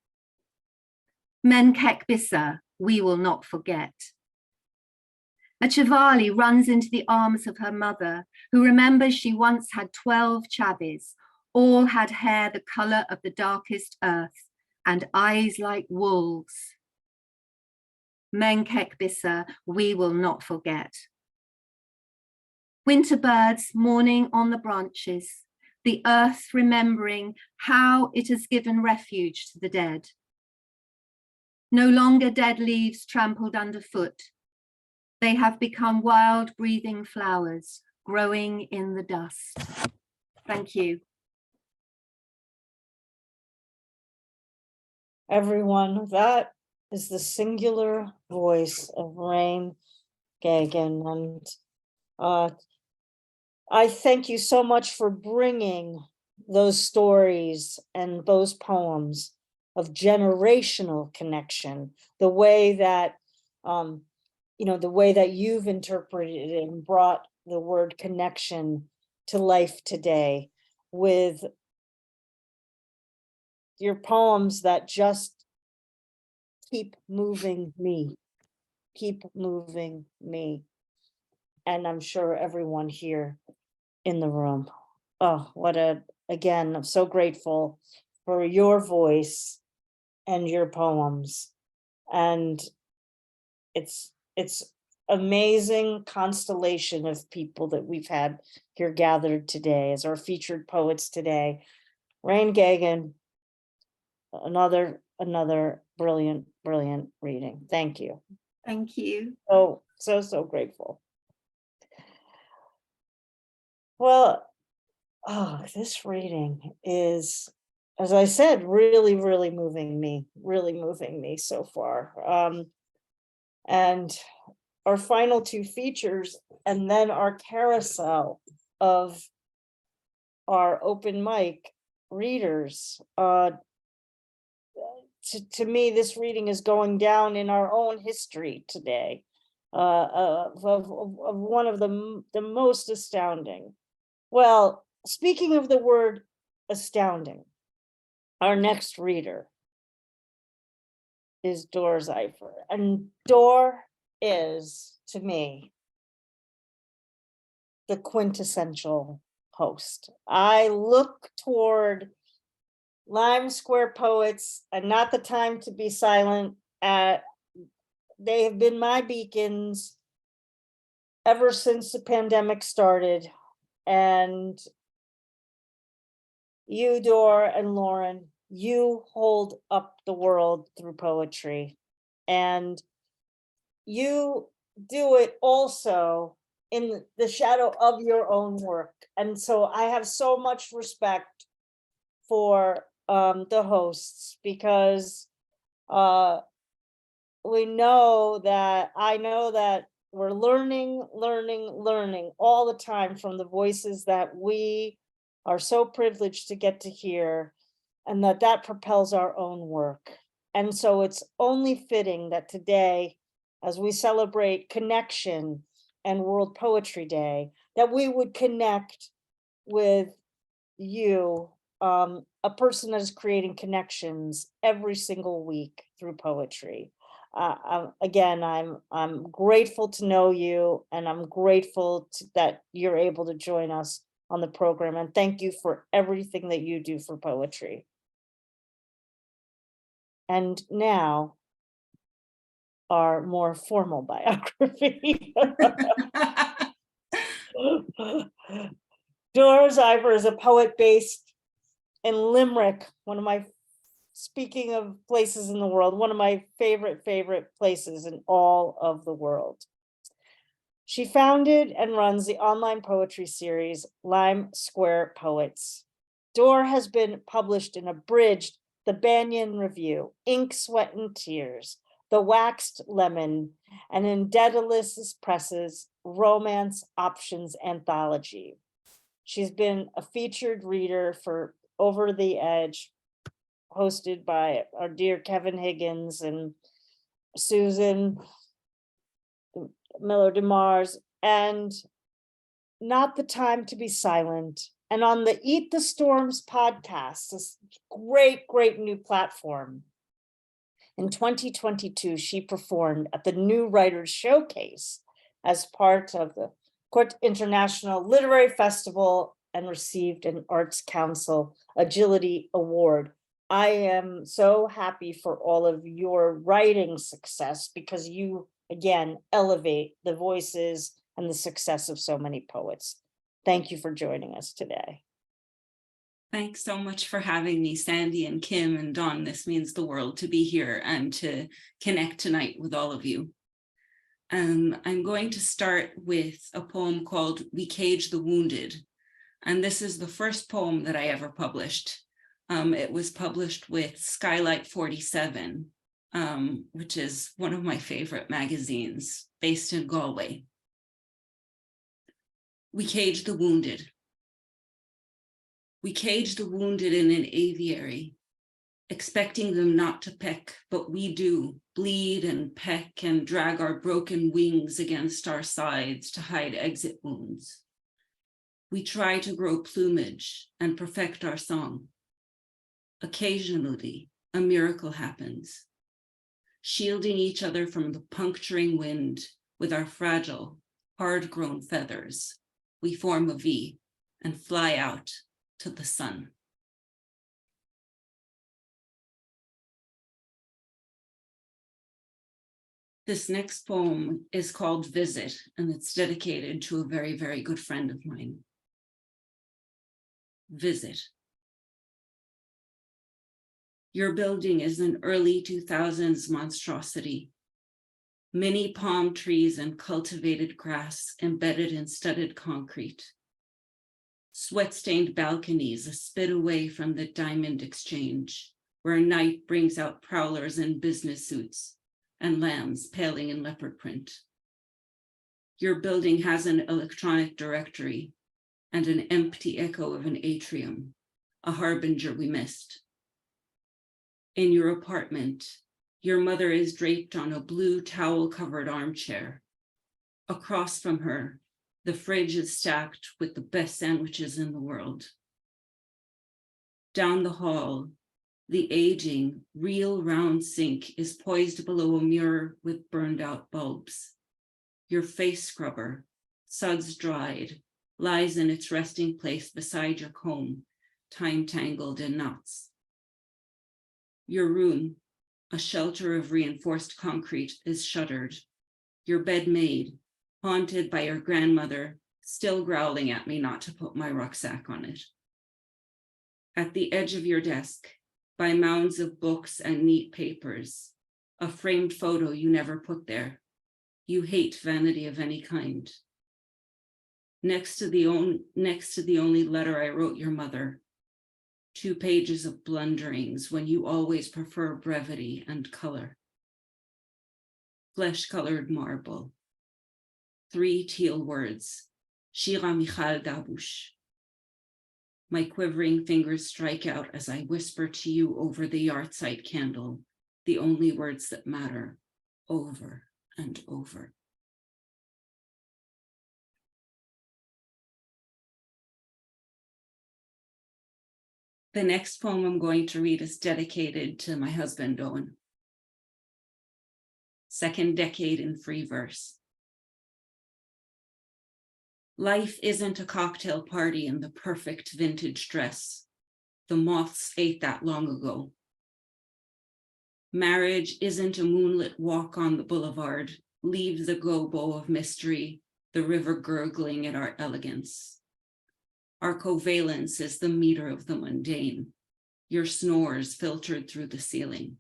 Men kek bissa, we will not forget. A Chivali runs into the arms of her mother, who remembers she once had 12 chavis, all had hair the color of the darkest earth and eyes like wolves. Menkek Bisa, we will not forget. Winter birds mourning on the branches, the earth remembering how it has given refuge to the dead. No longer dead leaves trampled underfoot. They have become wild breathing flowers growing in the dust. Thank you. Everyone, that is the singular voice of Raine Geoghegan. And I thank you so much for bringing those stories and those poems of generational connection, the way that, the way that you've interpreted it and brought the word connection to life today with your poems that just keep moving me. And I'm sure everyone here in the room. Oh, again, I'm so grateful for your voice and your poems. And it's amazing constellation of people that we've had here gathered today as our featured poets today. Raine Geoghegan, another brilliant reading. Thank you. Thank you. So grateful. Well, this reading is, as I said, really moving me so far. And our final two features, and then our carousel of our open mic readers. To me, this reading is going down in our own history today, of one of the most astounding. Well, speaking of the word astounding, our next reader is Dor Seifer. And Dor is, to me, the quintessential host. I look toward Lime Square poets and Not the Time to Be Silent. They have been my beacons ever since the pandemic started. And you, Dor and Lauren, you hold up the world through poetry. And you do it also in the shadow of your own work. And so I have so much respect for the hosts, because I know that we're learning all the time from the voices that we are so privileged to get to hear, and that propels our own work. And so it's only fitting that today, as we celebrate connection and World Poetry Day, that we would connect with you, a person that is creating connections every single week through poetry. Again, I'm grateful to know you, and I'm grateful that you're able to join us on the program. And thank you for everything that you do for poetry. And now, our more formal biography. Dor Seifer is a poet based in Limerick, speaking of places in the world, one of my favorite places in all of the world. She founded and runs the online poetry series, Lime Square Poets. Dor has been published in Abridged, The Banyan Review, Ink, Sweat, and Tears, The Waxed Lemon, and in Daedalus Press's Romance Options Anthology. She's been a featured reader for Over the Edge, hosted by our dear Kevin Higgins and Susan Miller DeMars, and Not the Time to Be Silent, and on the Eat the Storms podcast, this great new platform. In 2022, she performed at the New Writers Showcase as part of the Court International Literary Festival and received an Arts Council Agility Award. I am so happy for all of your writing success because you, again, elevate the voices and the success of so many poets. Thank you for joining us today. Thanks so much for having me, Sandy and Kim and Dawn. This means the world to be here and to connect tonight with all of you. I'm going to start with a poem called We Cage the Wounded. And this is the first poem that I ever published. It was published with Skylight 47, which is one of my favorite magazines based in Galway. We cage the wounded. We cage the wounded in an aviary, expecting them not to peck, but we do, bleed and peck and drag our broken wings against our sides to hide exit wounds. We try to grow plumage and perfect our song. Occasionally, a miracle happens, shielding each other from the puncturing wind with our fragile, hard-grown feathers. We form a V and fly out to the sun. This next poem is called Visit, and it's dedicated to a very, very good friend of mine. Visit. Your building is an early 2000s monstrosity. Many palm trees and cultivated grass embedded in studded concrete. Sweat-stained balconies a spit away from the Diamond Exchange, where night brings out prowlers in business suits and lambs paling in leopard print. Your building has an electronic directory and an empty echo of an atrium, a harbinger we missed. In your apartment, your mother is draped on a blue towel-covered armchair. Across from her, the fridge is stacked with the best sandwiches in the world. Down the hall, the aging, real round sink is poised below a mirror with burned out bulbs. Your face scrubber, suds dried, lies in its resting place beside your comb, time tangled in knots. Your room, a shelter of reinforced concrete, is shuttered. Your bed made, haunted by your grandmother, still growling at me not to put my rucksack on it. At the edge of your desk, by mounds of books and neat papers, a framed photo you never put there. You hate vanity of any kind. Next to the only letter I wrote your mother, 2 pages of blunderings when you always prefer brevity and color. Flesh-colored marble. 3 teal words, Shira Michal Dabush. My quivering fingers strike out as I whisper to you over the yahrzeit candle, the only words that matter, over and over. The next poem I'm going to read is dedicated to my husband, Owen. 2nd decade in free verse. Life isn't a cocktail party in the perfect vintage dress. The moths ate that long ago. Marriage isn't a moonlit walk on the boulevard. Leave the gobo of mystery, the river gurgling at our elegance. Our covalence is the meter of the mundane, your snores filtered through the ceiling.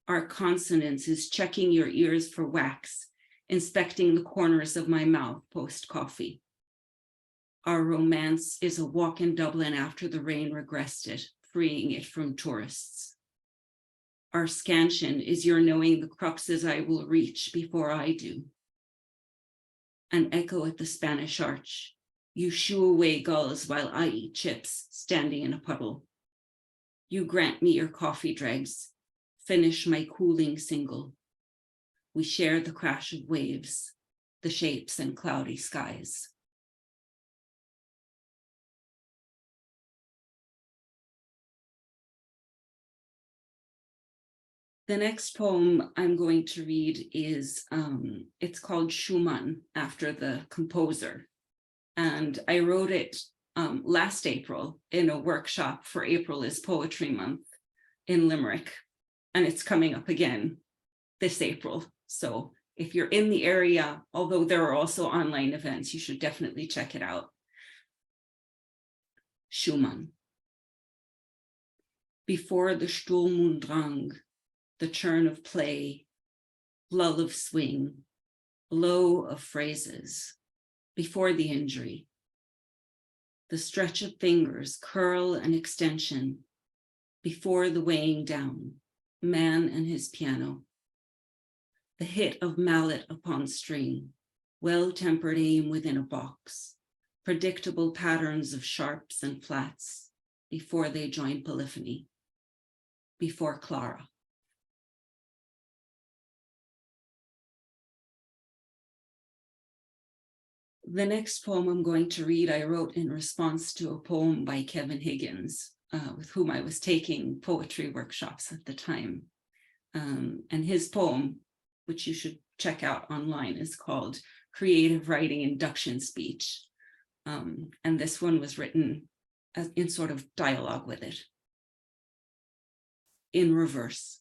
Our consonance is checking your ears for wax, inspecting the corners of my mouth post-coffee. Our romance is a walk in Dublin after the rain regressed it, freeing it from tourists. Our scansion is your knowing the cruxes I will reach before I do. An echo at the Spanish Arch. You shoo away gulls while I eat chips, standing in a puddle. You grant me your coffee dregs, finish my cooling single. We share the crash of waves, the shapes and cloudy skies. The next poem I'm going to read is, it's called Schumann, after the composer. And I wrote it last April in a workshop for April is Poetry Month in Limerick. And it's coming up again this April. So if you're in the area, although there are also online events, you should definitely check it out. Schumann. Before the Sturm und Drang, the churn of play, lull of swing, blow of phrases, before the injury, the stretch of fingers, curl and extension, before the weighing down, man and his piano, the hit of mallet upon string, well-tempered aim within a box, predictable patterns of sharps and flats, before they join polyphony, before Clara. The next poem I'm going to read, I wrote in response to a poem by Kevin Higgins, with whom I was taking poetry workshops at the time. And his poem, which you should check out online, is called Creative Writing Induction Speech. And this one was written in sort of dialogue with it. In reverse.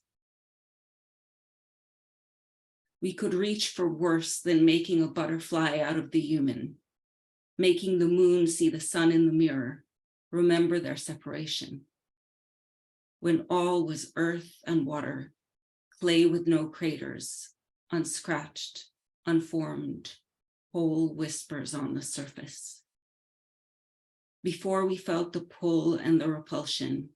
We could reach for worse than making a butterfly out of the human, making the moon see the sun in the mirror, remember their separation. When all was earth and water, clay with no craters, unscratched, unformed, whole whispers on the surface. Before we felt the pull and the repulsion,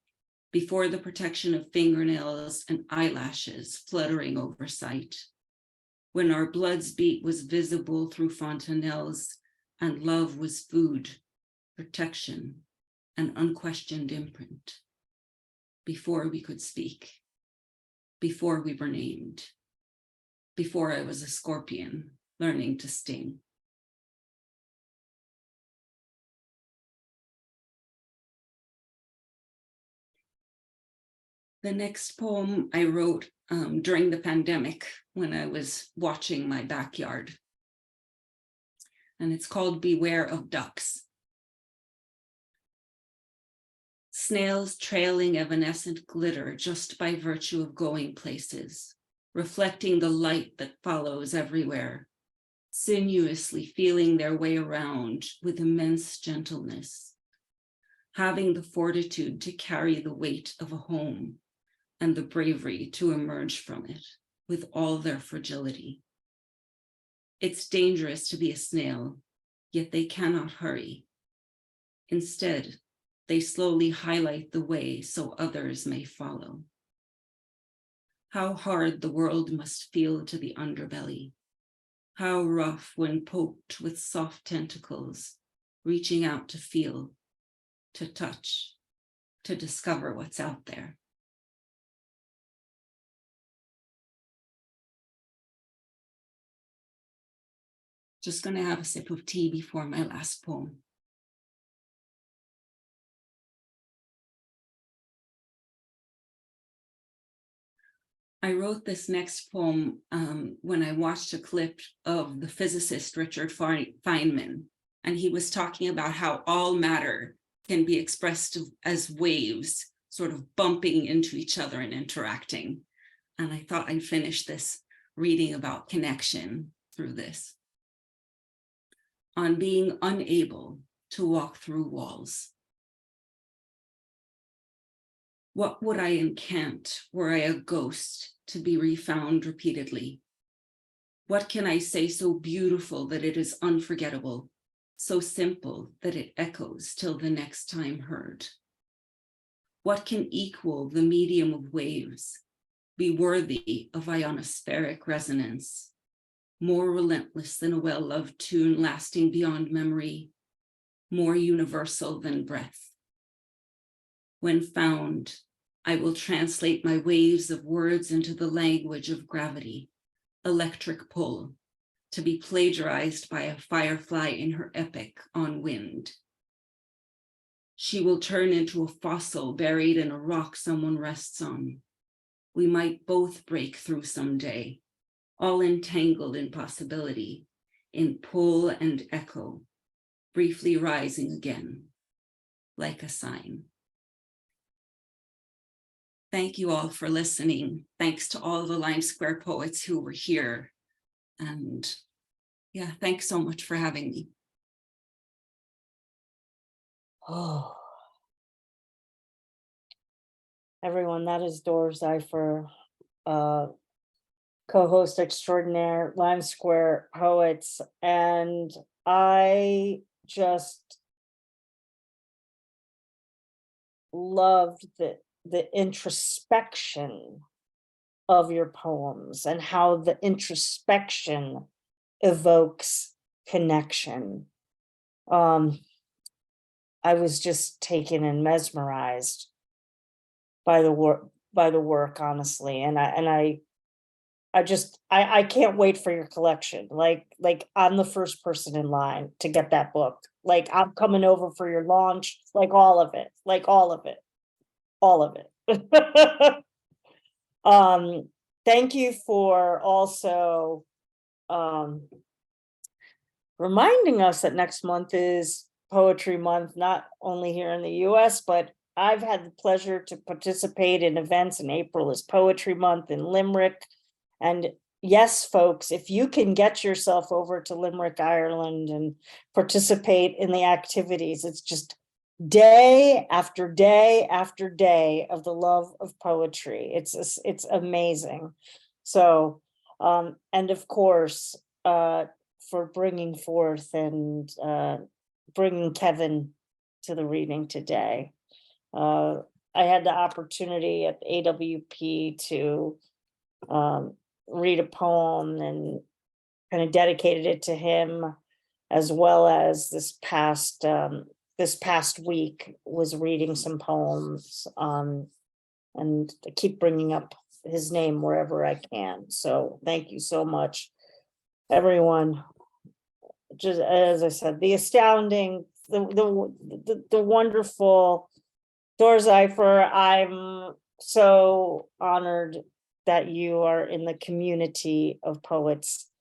before the protection of fingernails and eyelashes fluttering over sight, when our blood's beat was visible through fontanelles and love was food, protection, and unquestioned imprint, before we could speak, before we were named, before I was a scorpion learning to sting. The next poem I wrote during the pandemic when I was watching my backyard. And it's called Beware of Ducks. Snails trailing evanescent glitter just by virtue of going places, reflecting the light that follows everywhere, sinuously feeling their way around with immense gentleness, having the fortitude to carry the weight of a home and the bravery to emerge from it with all their fragility. It's dangerous to be a snail, yet they cannot hurry. Instead, they slowly highlight the way so others may follow. How hard the world must feel to the underbelly. How rough when poked with soft tentacles, reaching out to feel, to touch, to discover what's out there. Just going to have a sip of tea before my last poem. I wrote this next poem when I watched a clip of the physicist Richard Feynman, and he was talking about how all matter can be expressed as waves, sort of bumping into each other and interacting. And I thought I'd finish this reading about connection through this. On being unable to walk through walls. What would I encant were I a ghost to be refound repeatedly? What can I say so beautiful that it is unforgettable, so simple that it echoes till the next time heard? What can equal the medium of waves, be worthy of ionospheric resonance? More relentless than a well-loved tune lasting beyond memory, more universal than breath. When found, I will translate my waves of words into the language of gravity, electric pull, to be plagiarized by a firefly in her epic on wind. She will turn into a fossil buried in a rock someone rests on, we might both break through someday, all entangled in possibility, in pull and echo, briefly rising again, like a sign. Thank you all for listening. Thanks to all the Lime Square poets who were here. And yeah, thanks so much for having me. Oh. Everyone, that is Dor Seifer, co-host extraordinaire, Lime Square Poets. And I just loved the introspection of your poems and how the introspection evokes connection. I was just taken and mesmerized by the work, honestly. And I can't wait for your collection. Like I'm the first person in line to get that book. Like I'm coming over for your launch, like all of it. Thank you for also reminding us that next month is Poetry Month, not only here in the US, but I've had the pleasure to participate in events in April is Poetry Month in Limerick. And yes, folks, if you can get yourself over to Limerick, Ireland and participate in the activities, it's just day after day after day of the love of poetry. It's amazing. So, and of course, for bringing forth and bringing Kevin to the reading today. I had the opportunity at AWP to read a poem and kind of dedicated it to him, as well as this past week was reading some poems, and I keep bringing up his name wherever I can. So thank you so much, everyone. Just as I said, the astounding, the wonderful Dor Seifer. I'm so honored that you are in the community of poets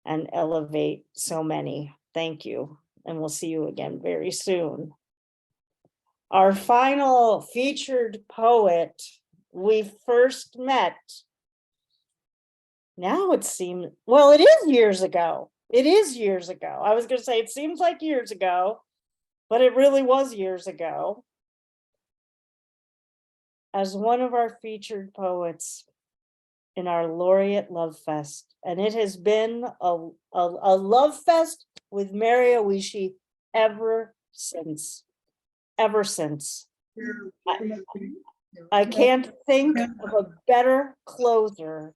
and elevate so many. Thank you. And we'll see you again very soon. Our final featured poet, we first met. Now it seems, well, it is years ago. It is years ago. I was going to say it seems like years ago, but it really was years ago. As one of our featured poets in our Laureate Love Fest. And it has been a love fest with Mary Oishi ever since. I can't think of a better closer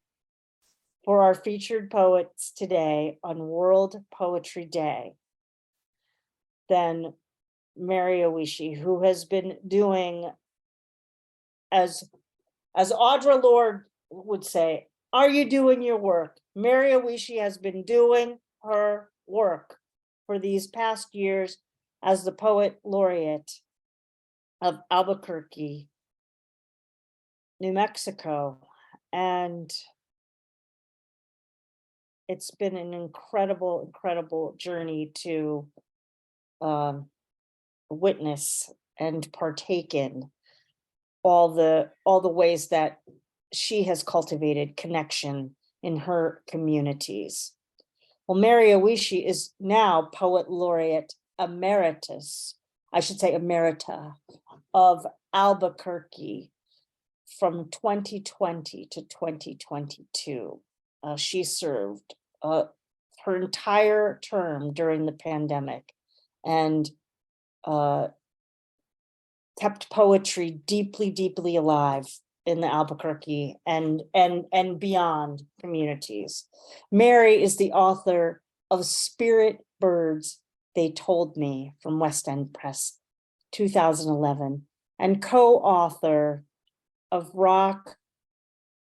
for our featured poets today on World Poetry Day than Mary Oishi, who has been doing, as Audre Lorde would say, are you doing your work? Mary Oishi has been doing her work for these past years as the poet laureate of Albuquerque, New Mexico. And it's been an incredible journey to witness and partake in all the ways that she has cultivated connection in her communities. Well, Mary Oishi is now Poet Laureate Emeritus, I should say Emerita, of Albuquerque from 2020 to 2022. She served her entire term during the pandemic and kept poetry deeply alive in the Albuquerque and beyond communities. Mary is the author of Spirit Birds, They Told Me from West End Press, 2011, and co-author of Rock,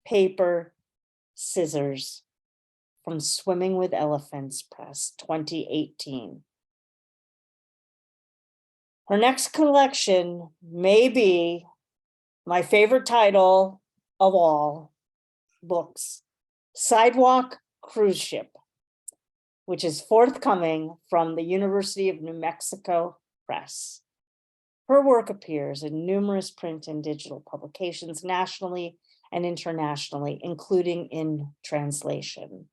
Paper, Scissors from Swimming with Elephants Press, 2018. Her next collection may be my favorite title of all, books, Sidewalk Cruise Ship, which is forthcoming from the University of New Mexico Press. Her work appears in numerous print and digital publications nationally and internationally, including in translation.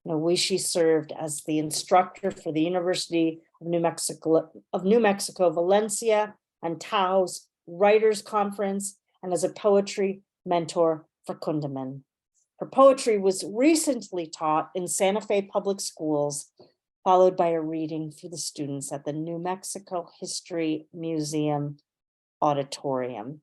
Oishi served as the instructor for the University of New Mexico, Valencia, and Tao's Writers Conference, and as a poetry mentor for Kundiman. Her poetry was recently taught in Santa Fe Public Schools, followed by a reading for the students at the New Mexico History Museum Auditorium.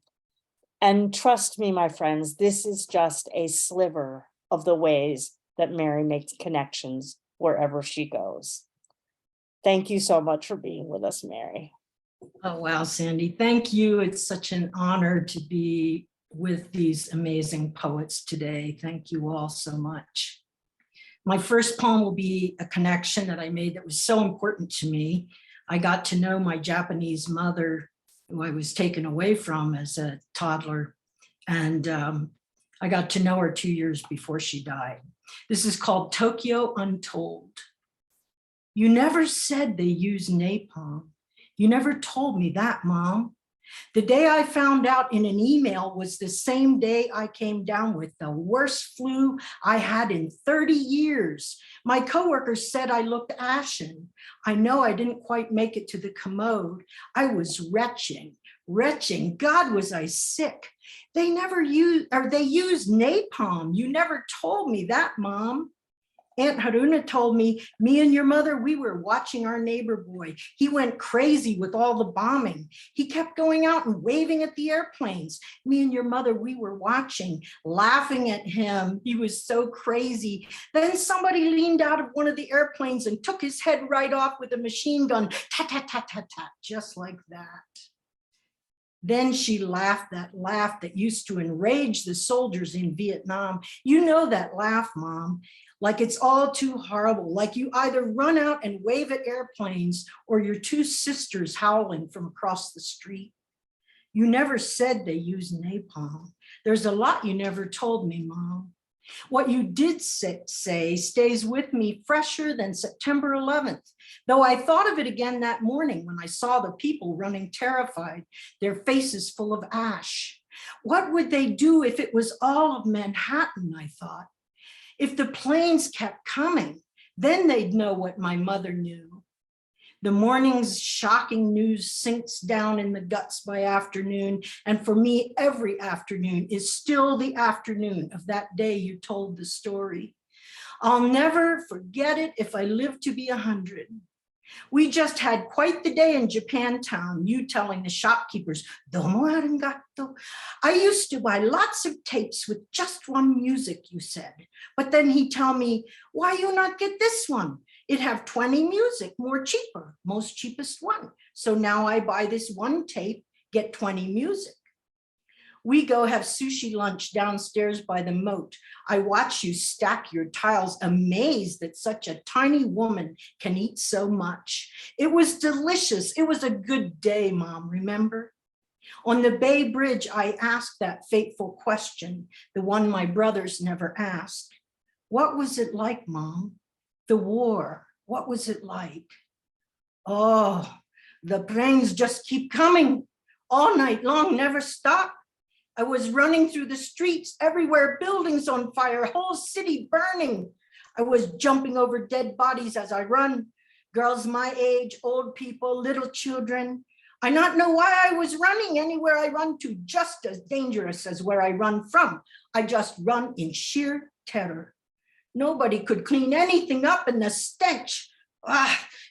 And trust me, my friends, this is just a sliver of the ways that Mary makes connections wherever she goes. Thank you so much for being with us, Mary. Oh, wow, Sandy, thank you. It's such an honor to be with these amazing poets today. Thank you all so much. My first poem will be a connection that I made that was so important to me. I got to know my Japanese mother, who I was taken away from as a toddler, and I got to know her 2 years before she died. This is called Tokyo Untold. You never said they use napalm. You never told me that, Mom. The day I found out in an email was the same day I came down with the worst flu I had in 30 years. My coworkers said I looked ashen. I know I didn't quite make it to the commode. I was retching. God, was I sick. They used napalm. You never told me that, Mom. Aunt Haruna told me and your mother, we were watching our neighbor boy. He went crazy with all the bombing. He kept going out and waving at the airplanes. Me and your mother, we were watching, laughing at him. He was so crazy. Then somebody leaned out of one of the airplanes and took his head right off with a machine gun, tat, tat, tat, tat, tat, just like that. Then she laughed that laugh that used to enrage the soldiers in Vietnam. You know that laugh, Mom. Like it's all too horrible, like you either run out and wave at airplanes or your two sisters howling from across the street. You never said they use napalm. There's a lot you never told me, Mom. What you did say stays with me fresher than September 11th, though I thought of it again that morning when I saw the people running terrified, their faces full of ash. What would they do if it was all of Manhattan, I thought. If the planes kept coming, then they'd know what my mother knew. The morning's shocking news sinks down in the guts by afternoon, and for me, every afternoon is still the afternoon of that day you told the story. I'll never forget it if I live to be 100. We just had quite the day in Japantown, you telling the shopkeepers, "Domo arigato." I used to buy lots of tapes with just one music, you said. But then he'd tell me, "Why you not get this one? It have 20 music, more cheaper, most cheapest one." So now I buy this one tape, get 20 music. We go have sushi lunch downstairs by the moat. I watch you stack your tiles, amazed that such a tiny woman can eat so much. It was delicious. It was a good day, Mom, remember? On the Bay Bridge, I asked that fateful question, the one my brothers never asked. What was it like, Mom? The war, what was it like? Oh, the planes just keep coming all night long, never stop. I was running through the streets everywhere, buildings on fire, whole city burning. I was jumping over dead bodies as I run. Girls my age, old people, little children. I not know why I was running. Anywhere I run to, just as dangerous as where I run from. I just run in sheer terror. Nobody could clean anything up, and the stench,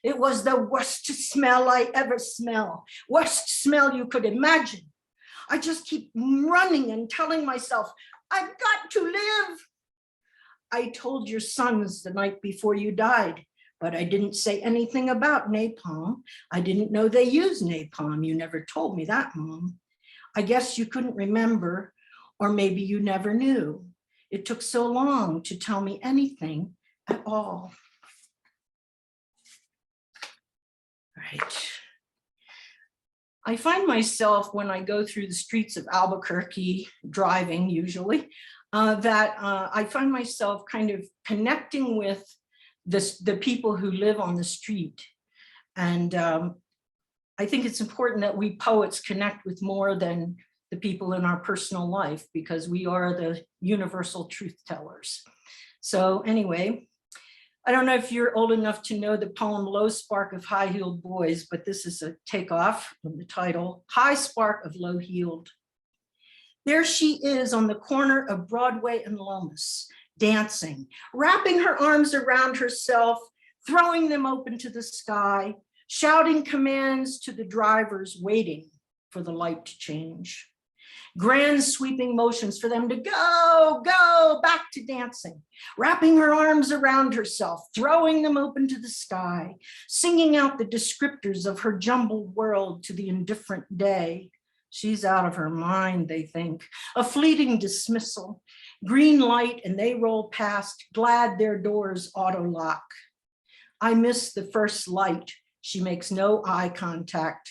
it was the worst smell I ever smelled. Worst smell you could imagine. I just keep running and telling myself, I've got to live. I told your sons the night before you died, but I didn't say anything about napalm. I didn't know they use napalm. You never told me that, Mom. I guess you couldn't remember, or maybe you never knew. It took so long to tell me anything at all. Right. I find myself, when I go through the streets of Albuquerque, driving usually, that I find myself kind of connecting with the people who live on the street. And I think it's important that we poets connect with more than the people in our personal life, because we are the universal truth tellers. So anyway, I don't know if you're old enough to know the poem Low Spark of High-Heeled Boys, but this is a takeoff from the title, High Spark of Low-Heeled. There she is on the corner of Broadway and Lomas, dancing, wrapping her arms around herself, throwing them open to the sky, shouting commands to the drivers waiting for the light to change. Grand sweeping motions for them to go, go, back to dancing, wrapping her arms around herself, throwing them open to the sky, singing out the descriptors of her jumbled world to the indifferent day. She's out of her mind, they think, a fleeting dismissal, green light, and they roll past, glad their doors auto-lock. I miss the first light. She makes no eye contact,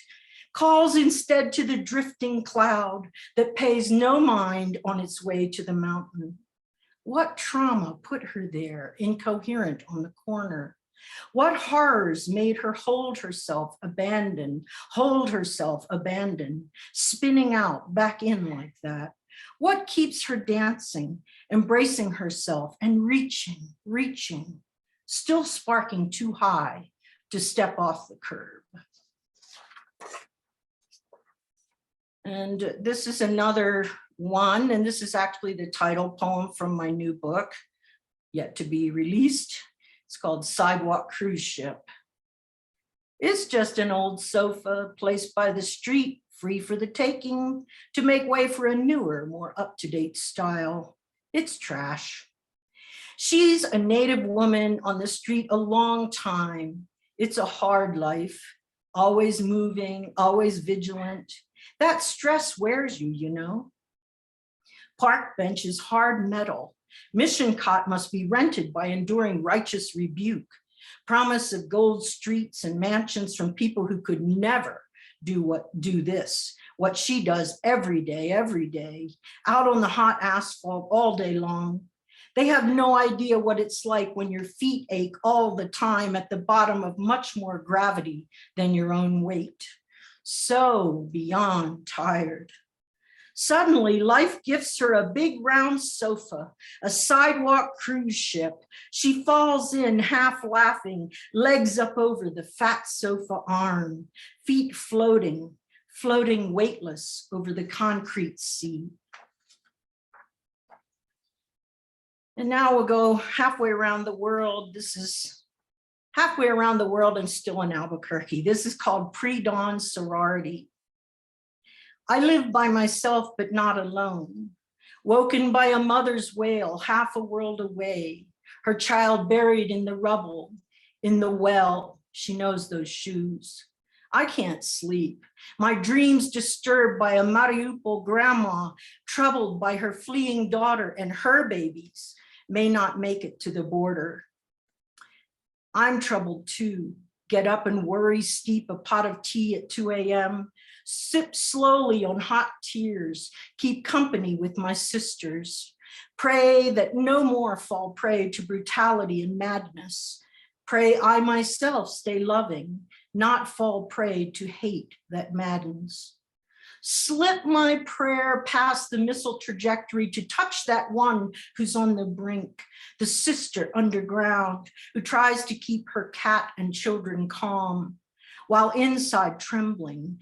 calls instead to the drifting cloud that pays no mind on its way to the mountain. What trauma put her there, incoherent on the corner? What horrors made her hold herself abandoned, spinning out back in like that? What keeps her dancing, embracing herself and reaching, still sparking too high to step off the curb? And this is another one, and this is actually the title poem from my new book, yet to be released. It's called Sidewalk Cruise Ship. It's just an old sofa placed by the street, free for the taking, to make way for a newer, more up-to-date style. It's trash. She's a native woman on the street a long time. It's a hard life, always moving, always vigilant. That stress wears you, you know. Park bench is hard metal. Mission cot must be rented by enduring righteous rebuke. Promise of gold streets and mansions from people who could never do this, what she does every day, out on the hot asphalt all day long. They have no idea what it's like when your feet ache all the time at the bottom of much more gravity than your own weight. So beyond tired. Suddenly, life gifts her a big round sofa, a sidewalk cruise ship. She falls in half laughing, legs up over the fat sofa arm, feet floating weightless over the concrete sea. And now we'll go halfway around the world. This is halfway around the world and still in Albuquerque. This is called Pre-Dawn Sorority. I live by myself, but not alone. Woken by a mother's wail, half a world away, her child buried in the rubble, in the well. She knows those shoes. I can't sleep. My dreams disturbed by a Mariupol grandma, troubled by her fleeing daughter and her babies, may not make it to the border. I'm troubled too. Get up and worry, steep a pot of tea at 2 a.m., sip slowly on hot tears, keep company with my sisters, pray that no more fall prey to brutality and madness, pray I myself stay loving, not fall prey to hate that maddens. Slip my prayer past the missile trajectory to touch that one who's on the brink, the sister underground who tries to keep her cat and children calm, while inside trembling,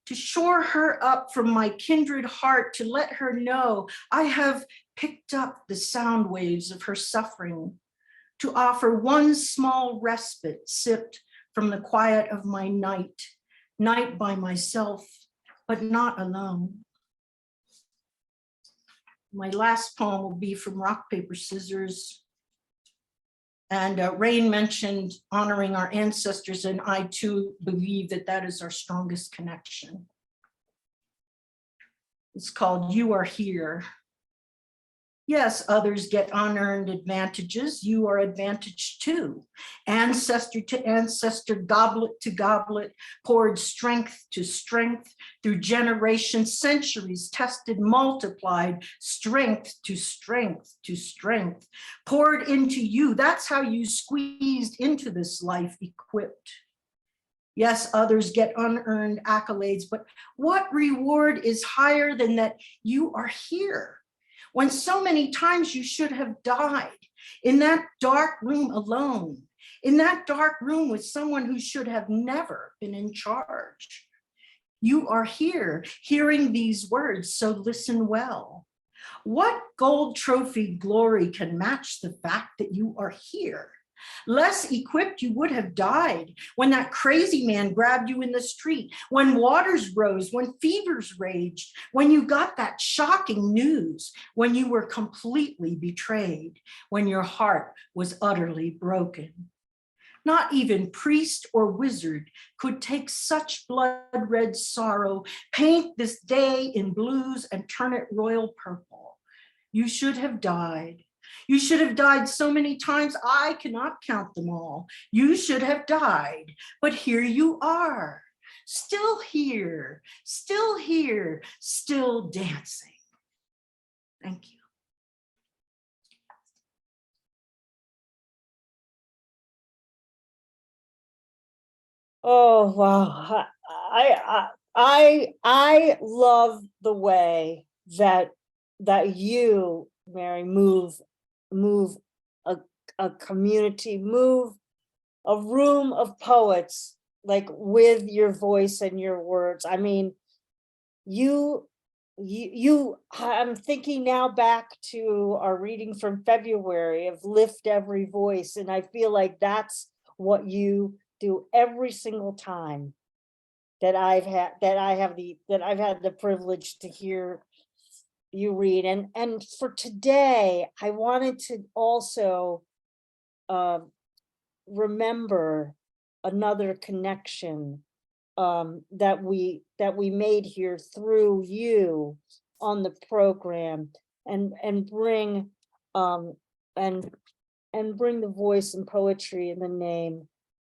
to shore her up from my kindred heart, to let her know I have picked up the sound waves of her suffering, to offer one small respite sipped from the quiet of my night by myself, but not alone. My last poem will be from Rock, Paper, Scissors. And Raine mentioned honoring our ancestors, and I too believe that that is our strongest connection. It's called You Are Here. Yes, others get unearned advantages. You are advantaged too. Ancestor to ancestor, goblet to goblet, poured strength to strength through generations, centuries, tested, multiplied, strength to strength to strength, poured into you. That's how you squeezed into this life equipped. Yes, others get unearned accolades, but what reward is higher than that you are here? When so many times you should have died in that dark room alone, in that dark room with someone who should have never been in charge. You are here hearing these words, so listen well. What gold trophy glory can match the fact that you are here? Less equipped, you would have died when that crazy man grabbed you in the street, when waters rose, when fevers raged, when you got that shocking news, when you were completely betrayed, when your heart was utterly broken. Not even priest or wizard could take such blood-red sorrow, paint this day in blues and turn it royal purple. You should have died. You should have died so many times, I cannot count them all. You should have died, but here you are, still here, still here, still dancing. Thank you. Oh, wow. I love the way that you, Mary, move a community, move a room of poets, like with your voice and your words. I mean, I'm thinking now back to our reading from February of Lift Every Voice, and I feel like that's what you do every single time that I've had the privilege to hear you read. And for today, I wanted to also remember another connection that we made here through you on the program, and bring bring the voice and poetry in the name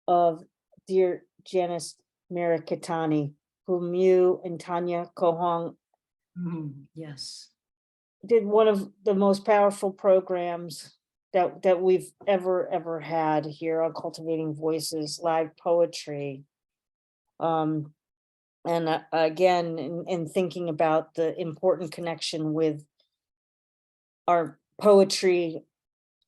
of dear Janice Merikitani, whom you and Tanya Kohong Yes. did one of the most powerful programs that we've ever had here on Cultivating Voices live poetry. And again, in thinking about the important connection with our poetry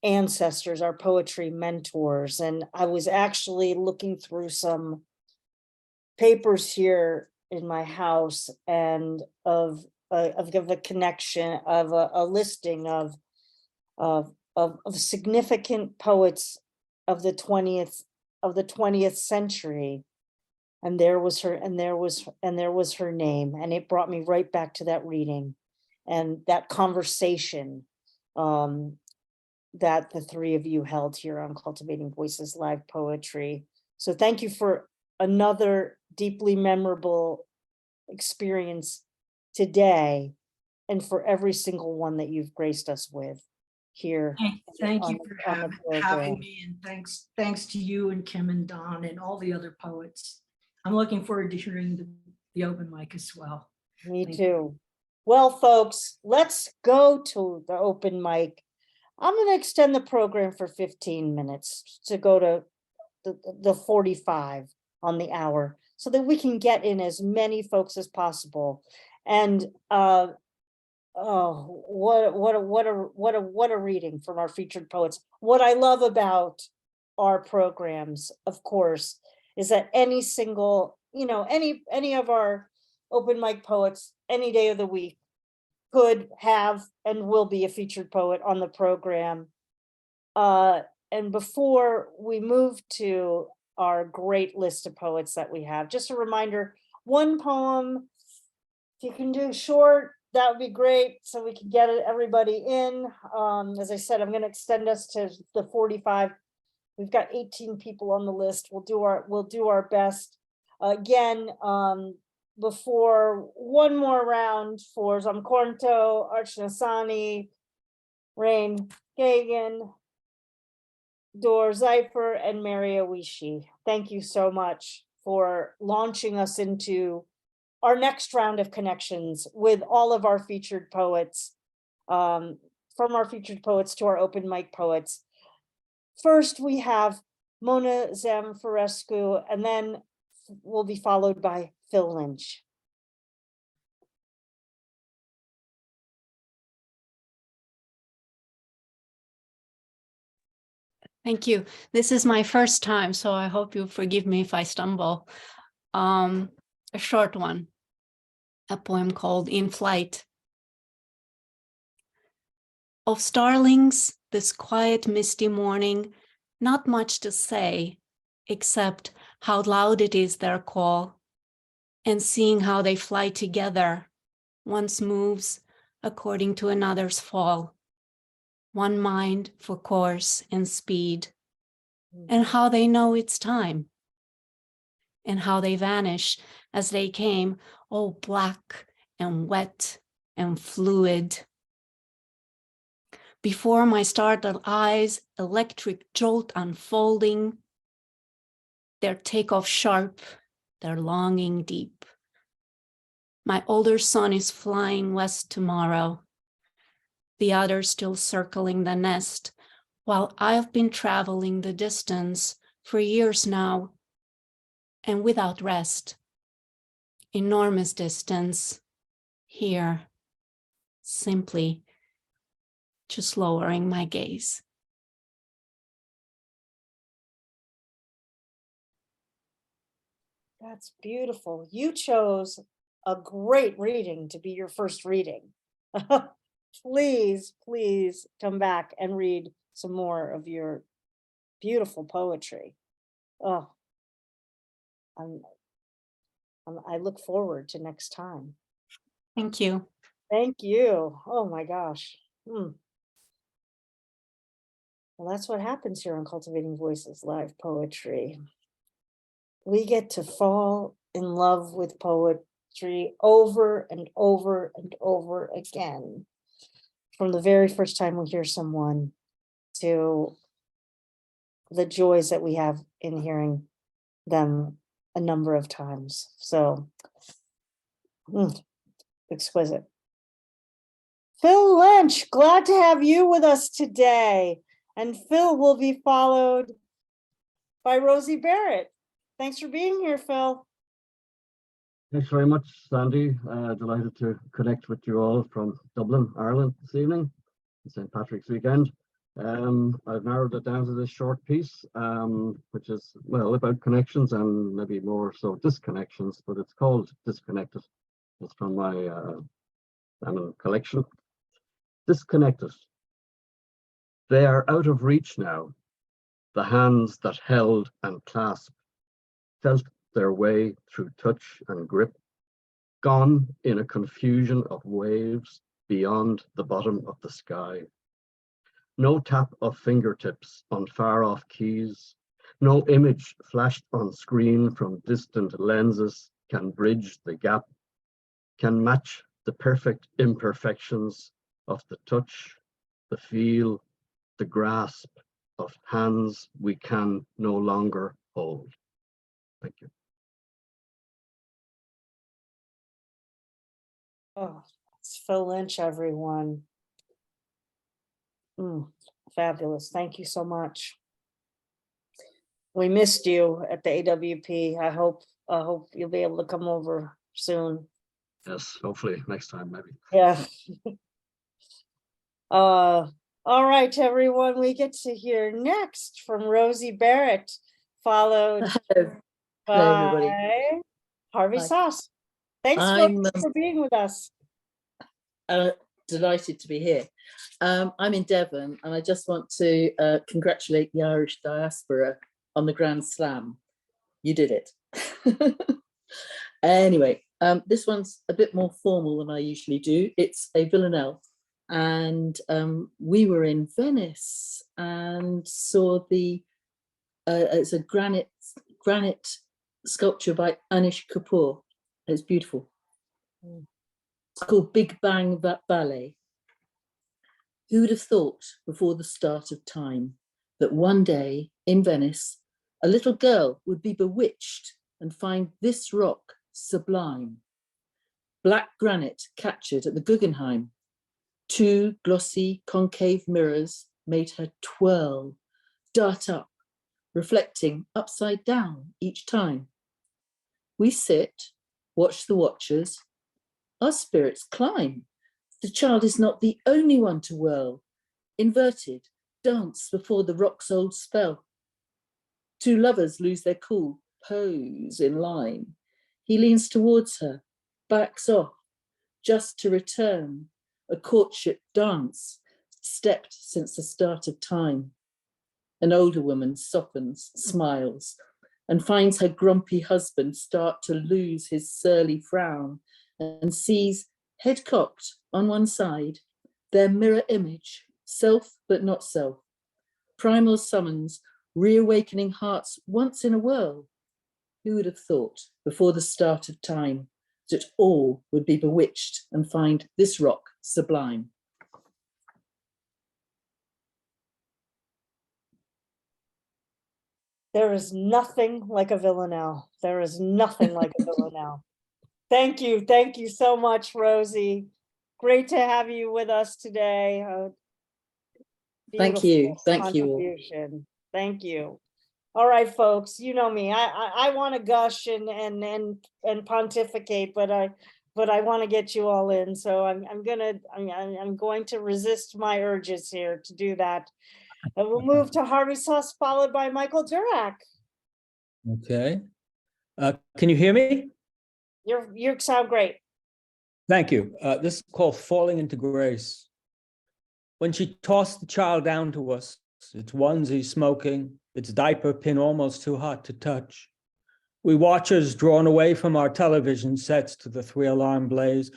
ancestors, our poetry mentors. And I was actually looking through some papers here in my house and of a connection of a listing of significant poets of the 20th century. And there was her name, and it brought me right back to that reading and that conversation that the three of you held here on Cultivating Voices live poetry. So thank you for another deeply memorable experience today, and for every single one that you've graced us with here. Thank you for on the having program. me, and thanks to you and Kim and Don and all the other poets. I'm looking forward to hearing the open mic as well. Me Thank too. you. Well, folks, let's go to the open mic. I'm going to extend the program for 15 minutes to go to the 45 on the hour, so that we can get in as many folks as possible. And oh, what a reading from our featured poets. What I love about our programs, of course, is that any single, any of our open mic poets any day of the week could have and will be a featured poet on the program. And before we move to our great list of poets that we have, just a reminder, one poem, if you can do short, that would be great, so we can get everybody in. As I said, I'm going to extend us to the 45. We've got 18 people on the list. We'll do our best. Again, before one more round for Zomkhonto, Archana Sahni, Raine Geoghegan, Seifer, and Mary Oishi. Thank you so much for launching us into our next round of connections with all of our featured poets, from our featured poets to our open mic poets. First, we have Mona Zamfirescu, and then we'll be followed by Phil Lynch. Thank you. This is my first time, so I hope you forgive me if I stumble. A short one, a poem called In Flight. Of starlings, this quiet, misty morning, not much to say, except how loud it is their call, and seeing how they fly together. One's moves according to another's fall. One mind for course and speed, and how they know it's time, and how they vanish as they came, all black and wet and fluid. Before my startled eyes, electric jolt unfolding, their takeoff sharp, their longing deep. My older son is flying west tomorrow, the other still circling the nest, while I've been traveling the distance for years now, and without rest. Enormous distance, here, simply just lowering my gaze. That's beautiful. You chose a great reading to be your first reading. Please, please come back and read some more of your beautiful poetry. Oh, I look forward to next time. Thank you. Thank you. Oh my gosh. Well, that's what happens here on Cultivating Voices Live Poetry. We get to fall in love with poetry over and over and over again. From the very first time we hear someone to the joys that we have in hearing them a number of times. So, exquisite. Phil Lynch, glad to have you with us today. And Phil will be followed by Rosie Barrett. Thanks for being here, Phil. Thanks very much, Sandy. Delighted to connect with you all from Dublin, Ireland this evening, St. Patrick's weekend. I've narrowed it down to this short piece, which is, well, about connections and maybe more so disconnections, but it's called Disconnected. It's from my collection. Disconnected. They are out of reach now. The hands that held and clasped felt their way through touch and grip, gone in a confusion of waves beyond the bottom of the sky. No tap of fingertips on far-off keys, no image flashed on screen from distant lenses can bridge the gap, can match the perfect imperfections of the touch, the feel, the grasp of hands we can no longer hold. Thank you. Oh, it's Phil Lynch, everyone. Fabulous. Thank you so much. We missed you at the AWP. I hope you'll be able to come over soon. Yes, hopefully next time, maybe. Yeah. All right, everyone. We get to hear next from Rosie Barrett, followed Hello, everybody. by Harvey Hi. Soss. Thanks I'm for being with us. delighted to be here. I'm in Devon, and I just want to congratulate the Irish diaspora on the Grand Slam. You did it. Anyway, this one's a bit more formal than I usually do. It's a villanelle, and we were in Venice and saw the it's a granite sculpture by Anish Kapoor. It's beautiful. It's called Big Bang Ballet. Who would have thought before the start of time that one day in Venice, a little girl would be bewitched and find this rock sublime? Black granite captured at the Guggenheim. 2 glossy concave mirrors made her twirl, dart up, reflecting upside down each time. We sit, watch the watchers. Our spirits climb. The child is not the only one to whirl. Inverted, dance before the rock's old spell. 2 lovers lose their cool, pose in line. He leans towards her, backs off, just to return. A courtship dance, stepped since the start of time. An older woman softens, smiles, and finds her grumpy husband start to lose his surly frown, and sees, head cocked on one side, their mirror image, self but not self. Primal summons, reawakening hearts once in a whirl. Who would have thought before the start of time that all would be bewitched and find this rock sublime? There is nothing like a villanelle. There is nothing like a villanelle. Thank you so much, Rosie. Great to have you with us today. Thank you all. Contribution. Thank you. All right, folks, you know me. I want to gush and pontificate, but I want to get you all in. So I'm going to resist my urges here to do that. And we'll move to Harvey Soss, followed by Michael Durack. Okay. Can you hear me? You sound great. Thank you. This is called Falling into Grace. When she tossed the child down to us, its onesie smoking, its diaper pin almost too hot to touch, we watchers drawn away from our television sets to the 3-alarm blaze,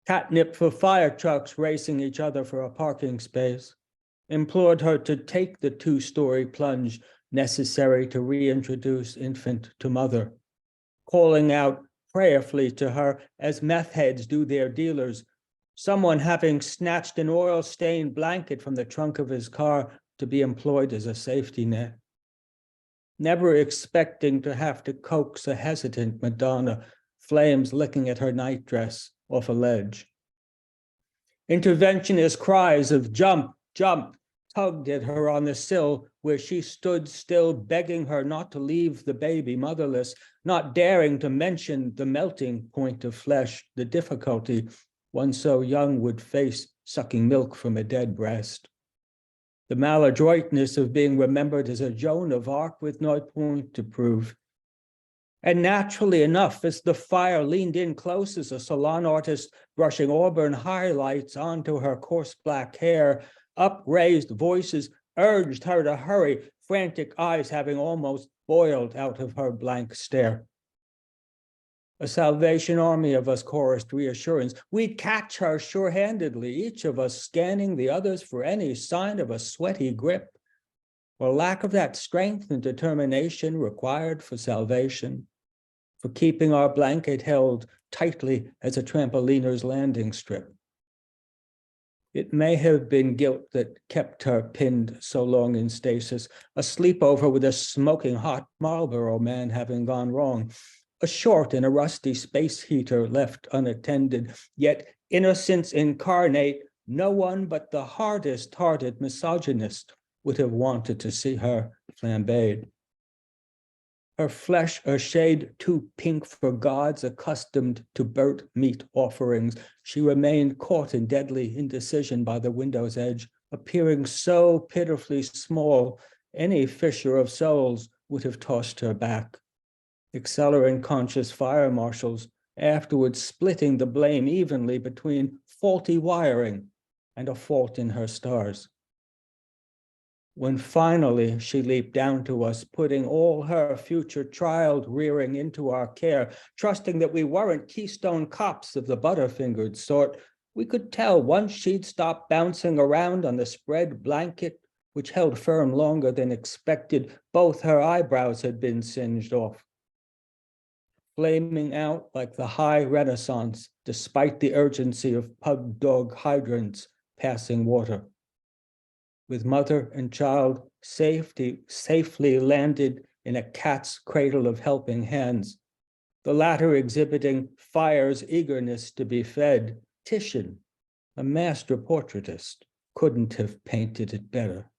catnip for fire trucks racing each other for a parking space, implored her to take the 2-story plunge necessary to reintroduce infant to mother, calling out prayerfully to her as meth heads do their dealers, someone having snatched an oil-stained blanket from the trunk of his car to be employed as a safety net. Never expecting to have to coax a hesitant Madonna, flames licking at her nightdress off a ledge. Interventionist cries of jump, jump, tugged at her on the sill where she stood still, begging her not to leave the baby motherless, not daring to mention the melting point of flesh, the difficulty one so young would face sucking milk from a dead breast. The maladroitness of being remembered as a Joan of Arc with no point to prove. And naturally enough, as the fire leaned in close as a salon artist brushing auburn highlights onto her coarse black hair, upraised voices urged her to hurry, frantic eyes having almost boiled out of her blank stare. A Salvation Army of us chorused reassurance. We'd catch her sure-handedly, each of us scanning the others for any sign of a sweaty grip or lack of that strength and determination required for salvation, for keeping our blanket held tightly as a trampoliner's landing strip. It may have been guilt that kept her pinned so long in stasis, a sleepover with a smoking hot Marlboro man having gone wrong, a short in a rusty space heater left unattended, yet innocence incarnate, no one but the hardest-hearted misogynist would have wanted to see her flambéed. Her flesh a shade too pink for gods accustomed to burnt meat offerings, she remained caught in deadly indecision by the window's edge, appearing so pitifully small, any fisher of souls would have tossed her back. Accelerant conscious fire marshals afterwards splitting the blame evenly between faulty wiring and a fault in her stars. When finally she leaped down to us, putting all her future child rearing into our care, trusting that we weren't Keystone Cops of the butterfingered sort, we could tell once she'd stopped bouncing around on the spread blanket, which held firm longer than expected, both her eyebrows had been singed off, flaming out like the high Renaissance, despite the urgency of pug dog hydrants passing water. with mother and child safely landed in a cat's cradle of helping hands, the latter exhibiting fire's eagerness to be fed. Titian, a master portraitist, couldn't have painted it better.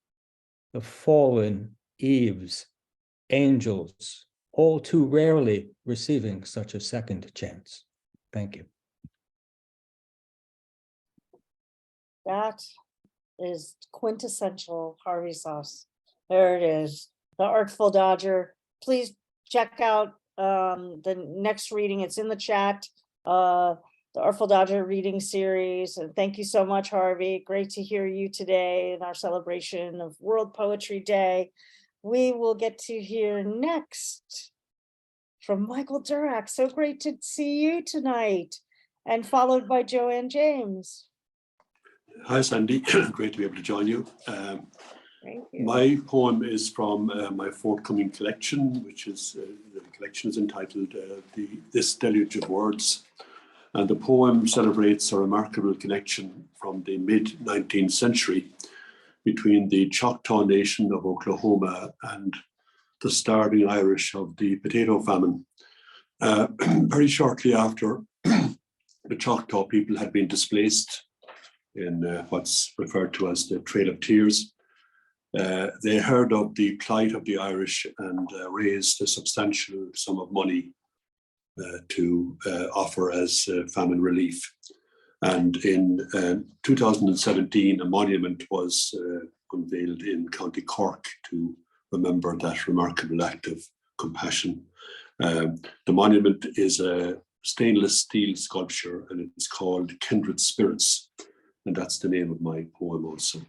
The fallen Eves, angels, all too rarely receiving such a second chance. Thank you. That is quintessential Harvey Soss. There it is. The Artful Dodger. Please check out the next reading. It's in the chat. The Artful Dodger reading series. And thank you so much, Harvey. Great to hear you today in our celebration of World Poetry Day. We will get to hear next from Michael Durack. So great to see you tonight. And followed by Joanne James. Hi, Sandy. Great to be able to join you. Thank you. My poem is from my forthcoming collection, which is, the collection is entitled This Deluge of Words. And the poem celebrates a remarkable connection from the mid-19th century between the Choctaw Nation of Oklahoma and the starving Irish of the potato famine. Very shortly after the Choctaw people had been displaced in what's referred to as the Trail of Tears, they heard of the plight of the Irish and raised a substantial sum of money to offer as famine relief. And in 2017, a monument was unveiled in County Cork to remember that remarkable act of compassion. The monument is a stainless steel sculpture and it's called Kindred Spirits. And that's the name of my poem also.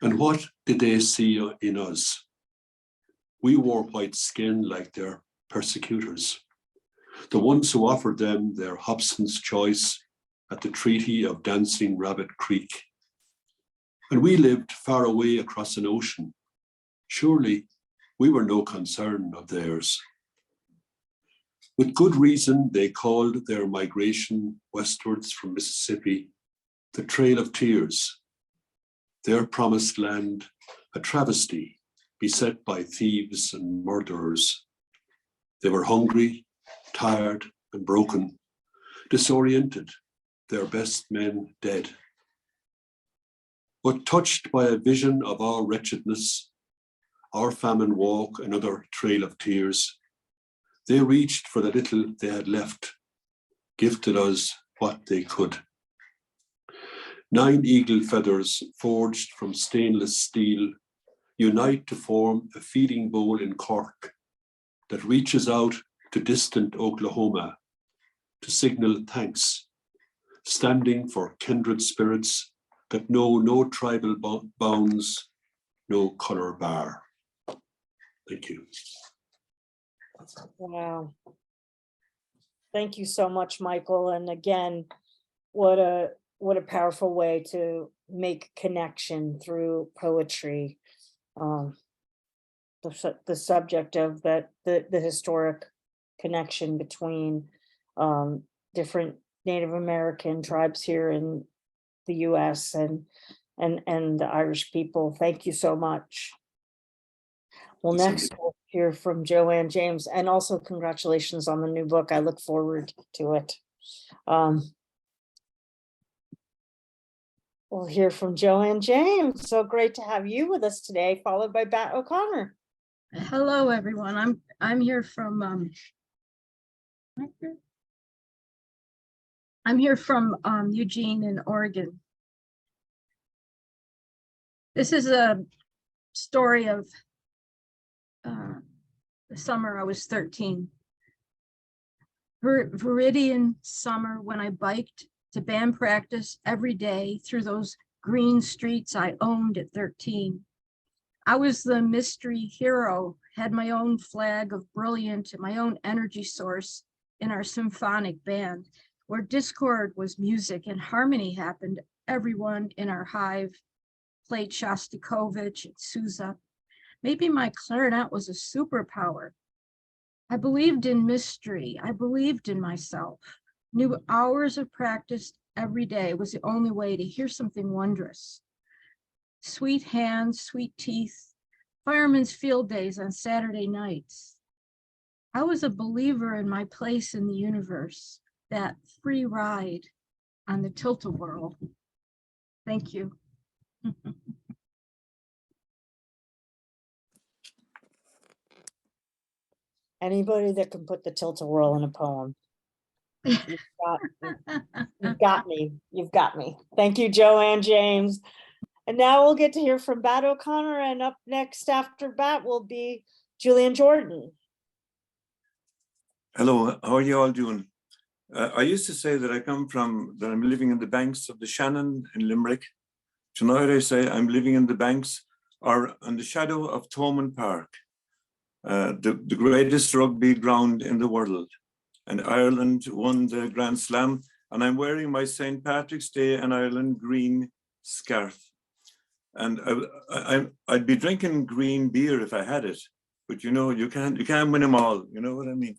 And what did they see in us? We wore white skin like their persecutors, the ones who offered them their Hobson's choice at the Treaty of Dancing Rabbit Creek. And we lived far away across an ocean. Surely we were no concern of theirs. With good reason, they called their migration westwards from Mississippi the Trail of Tears, their promised land a travesty beset by thieves and murderers. They were hungry, tired and broken, disoriented, their best men dead. But touched by a vision of our wretchedness, our famine walk, another trail of tears, they reached for the little they had left, gifted us what they could. 9 eagle feathers forged from stainless steel unite to form a feeding bowl in Cork that reaches out to distant Oklahoma to signal thanks, standing for kindred spirits that know no tribal bounds, no color bar. Thank you. Wow. Thank you so much, Michael. And again, what a powerful way to make connection through poetry. The subject of that, the historic connection between different Native American tribes here in the US and the Irish people. Thank you so much. Well, next we'll hear from Joanne James, and also congratulations on the new book. I look forward to it. We'll hear from Joanne James. So great to have you with us today, followed by Batt O Connor. Hello, everyone. I'm here from Eugene in Oregon. This is a story of the summer I was 13. Viridian summer when I biked to band practice every day through those green streets I owned at 13. I was the mystery hero, had my own flag of brilliant and my own energy source in our symphonic band, where discord was music and harmony happened. Everyone in our hive played Shostakovich and Sousa. Maybe my clarinet was a superpower. I believed in mystery. I believed in myself. Knew hours of practice every day was the only way to hear something wondrous. sweet hands, sweet teeth, fireman's field days on Saturday nights. I was a believer in my place in the universe, that free ride on the tilt-a-whirl. Thank you. Anybody that can put the tilt-a-whirl in a poem. You've got me. You've got me. Thank you, Joanne James. And now we'll get to hear from Batt O Connor, and up next after Batt will be Julian Jordan. Hello, how are you all doing? I used to say that I'm living in the banks of the Shannon in Limerick. Tonight I say I'm living in the banks or on the shadow of Thomond Park, the greatest rugby ground in the world. And Ireland won the Grand Slam, and I'm wearing my St. Patrick's Day and Ireland green scarf. And I'd be drinking green beer if I had it, but you know, you can't win them all. You know what I mean?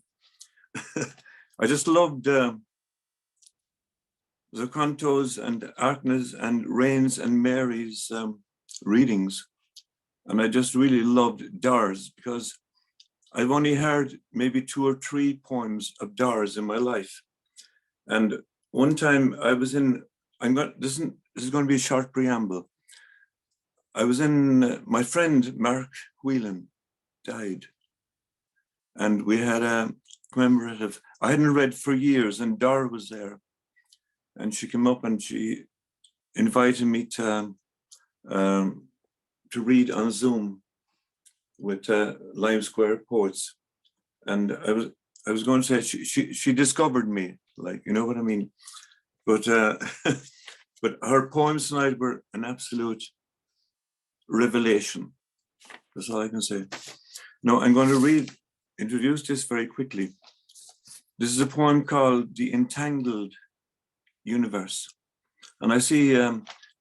I just loved Zomkhonto's and Archana's and Raine's and Mary's readings. And I just really loved Dars, because I've only heard maybe 2 or 3 poems of Dars in my life. And one time I was in, this is going to be a short preamble. I was in, my friend Mark Whelan died. And we had a commemorative, I hadn't read for years, and Dar was there. And she came up and she invited me to read on Zoom with Lime Square Poets. And I was going to say, she discovered me, like, you know what I mean? But but her poems tonight were an absolute revelation. That's all I can say. Now I'm going to introduce this very quickly. This is a poem called The Entangled Universe. And I see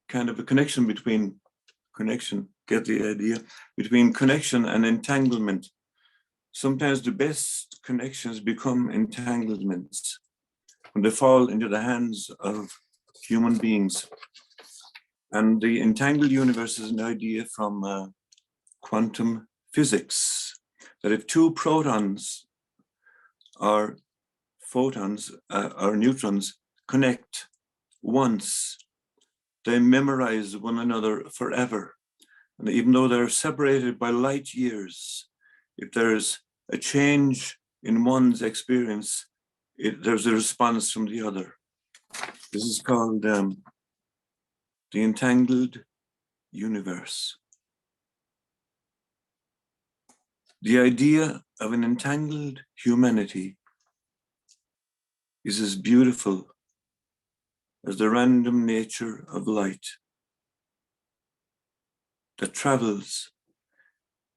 kind of a connection, get the idea, between connection and entanglement. Sometimes the best connections become entanglements when they fall into the hands of human beings. And the entangled universe is an idea from quantum physics, that if 2 protons or photons or neutrons connect once, they memorize one another forever. And even though they're separated by light years, if there's a change in one's experience, there's a response from the other. This is called The Entangled Universe. The idea of an entangled humanity is as beautiful as the random nature of light that travels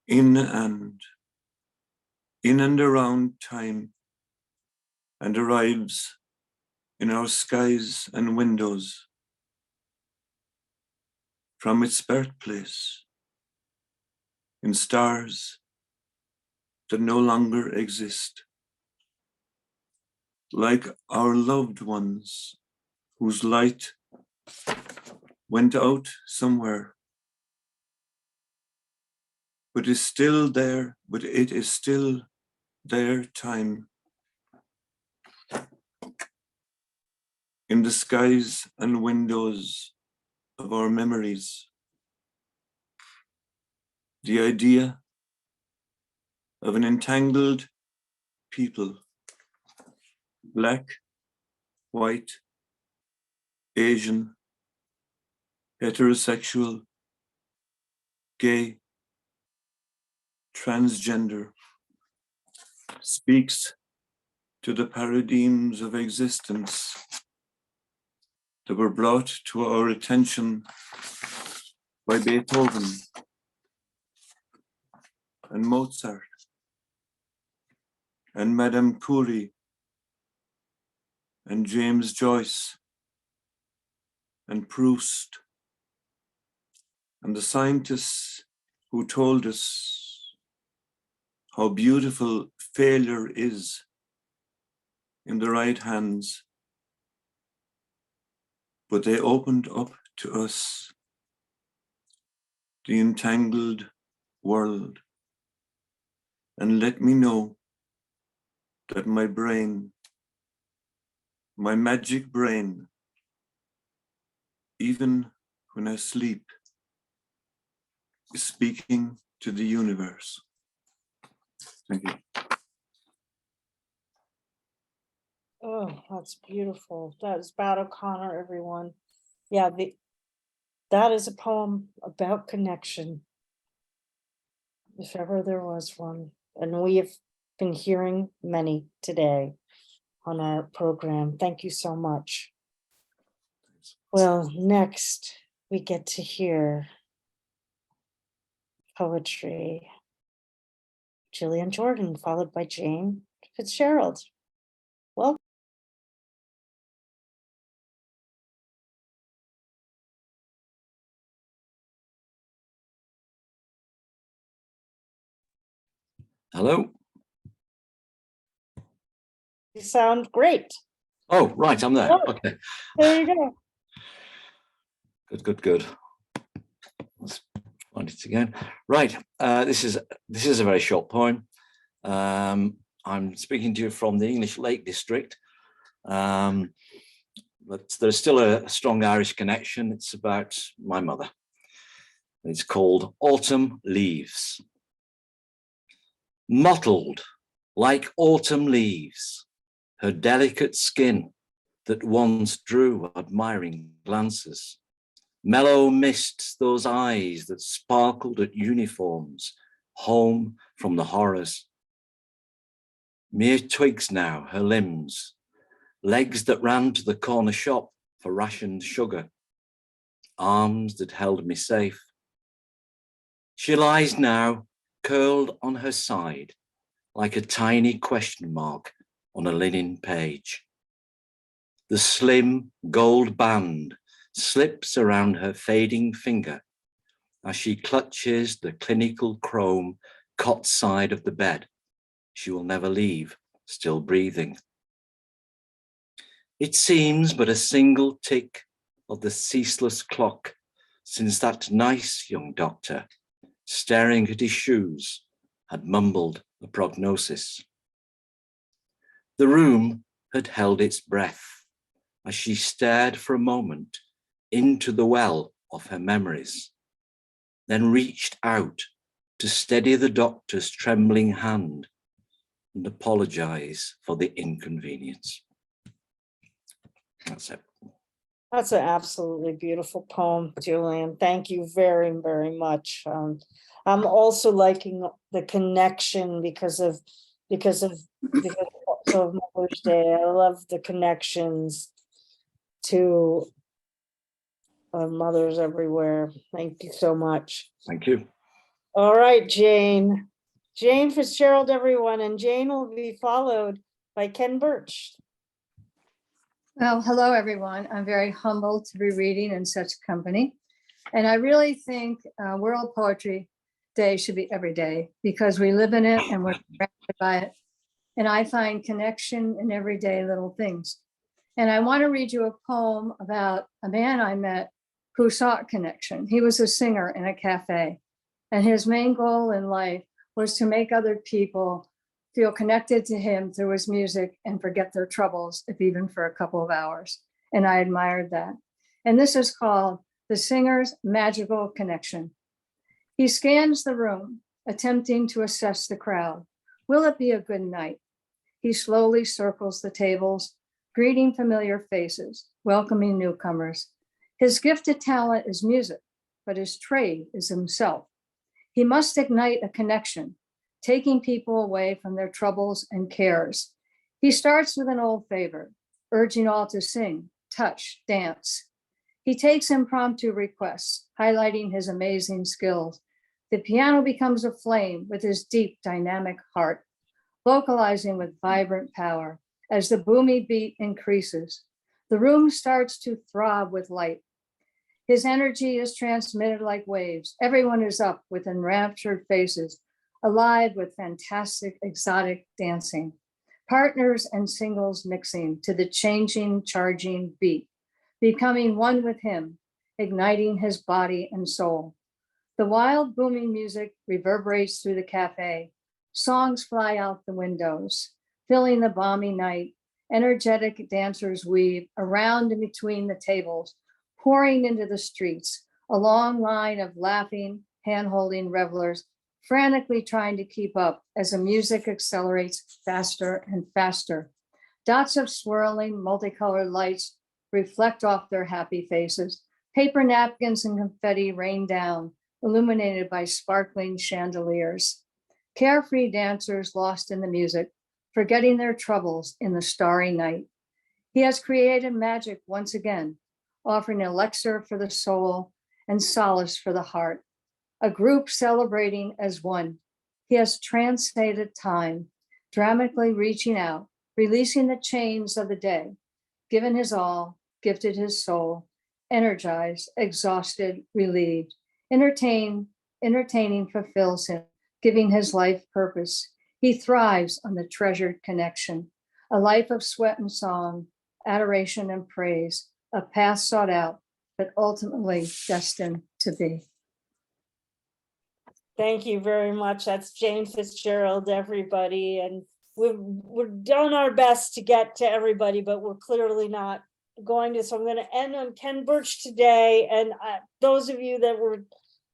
in and around time and arrives in our skies and windows from its birthplace in stars that no longer exist, like our loved ones whose light went out somewhere, but it is still their time in the skies and windows of our memories. The idea of an entangled people, black, white, Asian, heterosexual, gay, transgender, speaks to the paradigms of existence that were brought to our attention by Beethoven and Mozart and Madame Curie and James Joyce and Proust and the scientists who told us how beautiful failure is in the right hands. But they opened up to us the entangled world, and let me know that my brain, my magic brain, even when I sleep, is speaking to the universe. Thank you. Oh, that's beautiful. That is Batt O Connor, everyone. Yeah, that is a poem about connection, if ever there was one. And we have been hearing many today on our program. Thank you so much. Well, next we get to hear poetry. Julian Jordan, followed by H Fitzgerald. Welcome. Hello. You sound great. Oh, right, I'm there. Oh, okay. there you go. Good. Let's find it again. Right. This is a very short poem. I'm speaking to you from the English Lake District. But there's still a strong Irish connection. It's about my mother. It's called Autumn Leaves. Mottled like autumn leaves, her delicate skin that once drew admiring glances. Mellow mists those eyes that sparkled at uniforms, home from the horrors. Mere twigs now, her limbs, legs that ran to the corner shop for rationed sugar, arms that held me safe. She lies now, curled on her side, like a tiny question mark on a linen page. The slim gold band slips around her fading finger as she clutches the clinical chrome cot side of the bed she will never leave, still breathing. It seems but a single tick of the ceaseless clock since that nice young doctor, staring at his shoes, had mumbled a prognosis. The room had held its breath as she stared for a moment into the well of her memories, then reached out to steady the doctor's trembling hand and apologize for the inconvenience. That's it. That's an absolutely beautiful poem, Julian. Thank you very, very much. I'm also liking the connection because of Mother's Day. I love the connections to mothers everywhere. Thank you so much. Thank you. All right, Jane Fitzgerald, everyone, and Jane will be followed by Ken Burch. Well, hello, everyone. I'm very humbled to be reading in such company. And I really think World Poetry Day should be every day because we live in it and we're surrounded by it. And I find connection in everyday little things. And I want to read you a poem about a man I met who sought connection. He was a singer in a cafe. And his main goal in life was to make other people feel connected to him through his music and forget their troubles, if even for a couple of hours. And I admired that. And this is called The Singer's Magical Connection. He scans the room, attempting to assess the crowd. Will it be a good night? He slowly circles the tables, greeting familiar faces, welcoming newcomers. His gifted talent is music, but his trade is himself. He must ignite a connection, taking people away from their troubles and cares. He starts with an old favorite, urging all to sing, touch, dance. He takes impromptu requests, highlighting his amazing skills. The piano becomes a flame with his deep, dynamic heart, vocalizing with vibrant power. As the boomy beat increases, the room starts to throb with light. His energy is transmitted like waves. Everyone is up with enraptured faces, alive with fantastic, exotic dancing, partners and singles mixing to the changing, charging beat, becoming one with him, igniting his body and soul. The wild booming music reverberates through the cafe. Songs fly out the windows, filling the balmy night. Energetic dancers weave around and between the tables, pouring into the streets. A long line of laughing, hand-holding revelers, frantically trying to keep up as the music accelerates faster and faster. Dots of swirling multicolored lights reflect off their happy faces. Paper napkins and confetti rain down, illuminated by sparkling chandeliers. Carefree dancers lost in the music, forgetting their troubles in the starry night. He has created magic once again, offering an elixir for the soul and solace for the heart. A group celebrating as one. He has translated time, dramatically reaching out, releasing the chains of the day, given his all, gifted his soul, energized, exhausted, relieved, entertaining fulfills him, giving his life purpose. He thrives on the treasured connection, a life of sweat and song, adoration and praise, a path sought out, but ultimately destined to be. Thank you very much. That's Jane Fitzgerald, everybody. And we've done our best to get to everybody, but we're clearly not going to. So I'm going to end on Ken Burch today. And those of you that were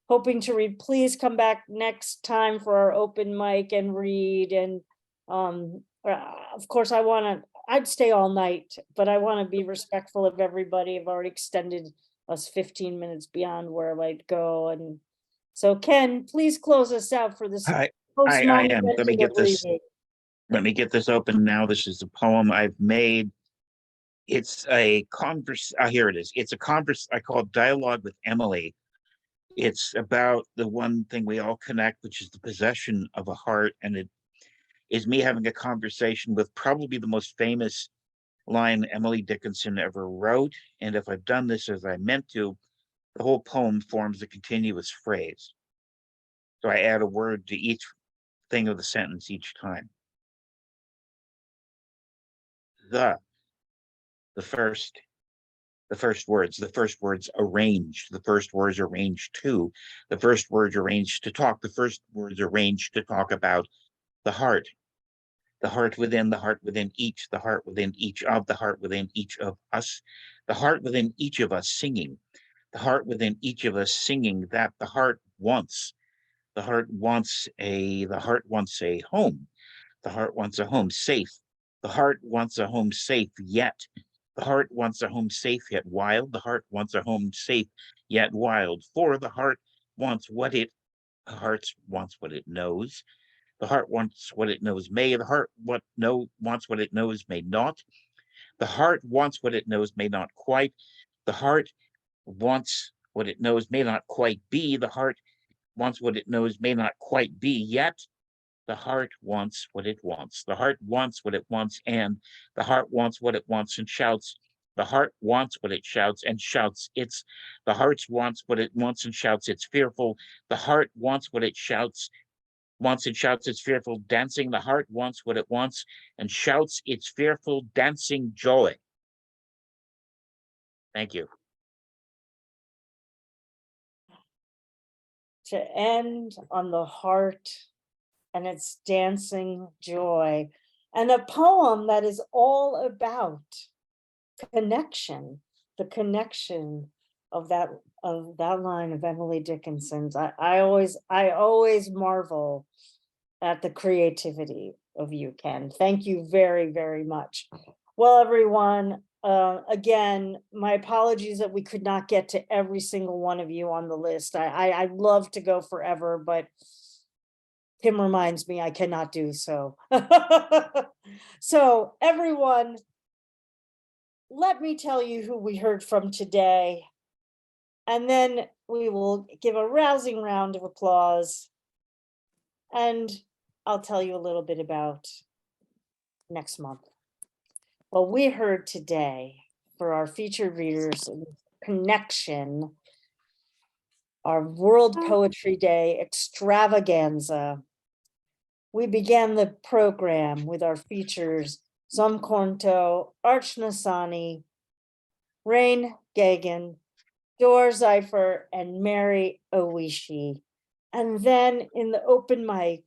hoping to read, please come back next time for our open mic and read. And of course, I'd stay all night, but I want to be respectful of everybody. I've already extended us 15 minutes beyond where I'd go. And so Ken, please close us out for this. I am. Let me get this. Let me get this open now. This is a poem I've made. It's a here it is. It's a converse. I call it Dialogue with Emily. It's about the one thing we all connect, which is the possession of a heart. And it is me having a conversation with probably the most famous line Emily Dickinson ever wrote. And if I've done this as I meant to, the whole poem forms a continuous phrase. So I add a word to each thing of the sentence each time. The first words arranged, the first words arranged to, the first words arranged to talk, the first words arranged to talk about the heart within, the heart within each, the heart within each of, the heart within each of us, the heart within each of us singing, the heart within each of us singing that the heart wants. The heart wants a home. The heart wants a home safe. The heart wants a home safe yet. The heart wants a home safe yet wild. The heart wants a home safe yet wild. For the heart wants what it knows. The heart wants what it knows may. The heart wants what it knows may not. The heart wants what it knows may not quite. The heart wants what it knows may not quite be. The heart wants what it knows may not quite be yet. The heart wants what it wants. The heart wants what it wants, and the heart wants what it wants and shouts. The heart wants what it shouts and shouts. The heart wants what it wants and shouts. It's fearful. The heart wants what it wants and shouts. It's fearful dancing. The heart wants what it wants and shouts. It's fearful dancing joy. Thank you. To end on the heart and its dancing joy, and a poem that is all about connection, the connection of that line of Emily Dickinson's. I always marvel at the creativity of you, Ken. Thank you very, very much. Well, everyone, again, my apologies that we could not get to every single one of you on the list. I'd love to go forever, but Tim reminds me I cannot do so. So everyone, let me tell you who we heard from today, and then we will give a rousing round of applause, and I'll tell you a little bit about next month. Well, we heard today for our featured readers in Connection, our World Poetry Day extravaganza. We began the program with our features Zomkhonto, Archana Sahni, Raine Geoghegan, Seifer, and Mary Oishi. And then in the open mic,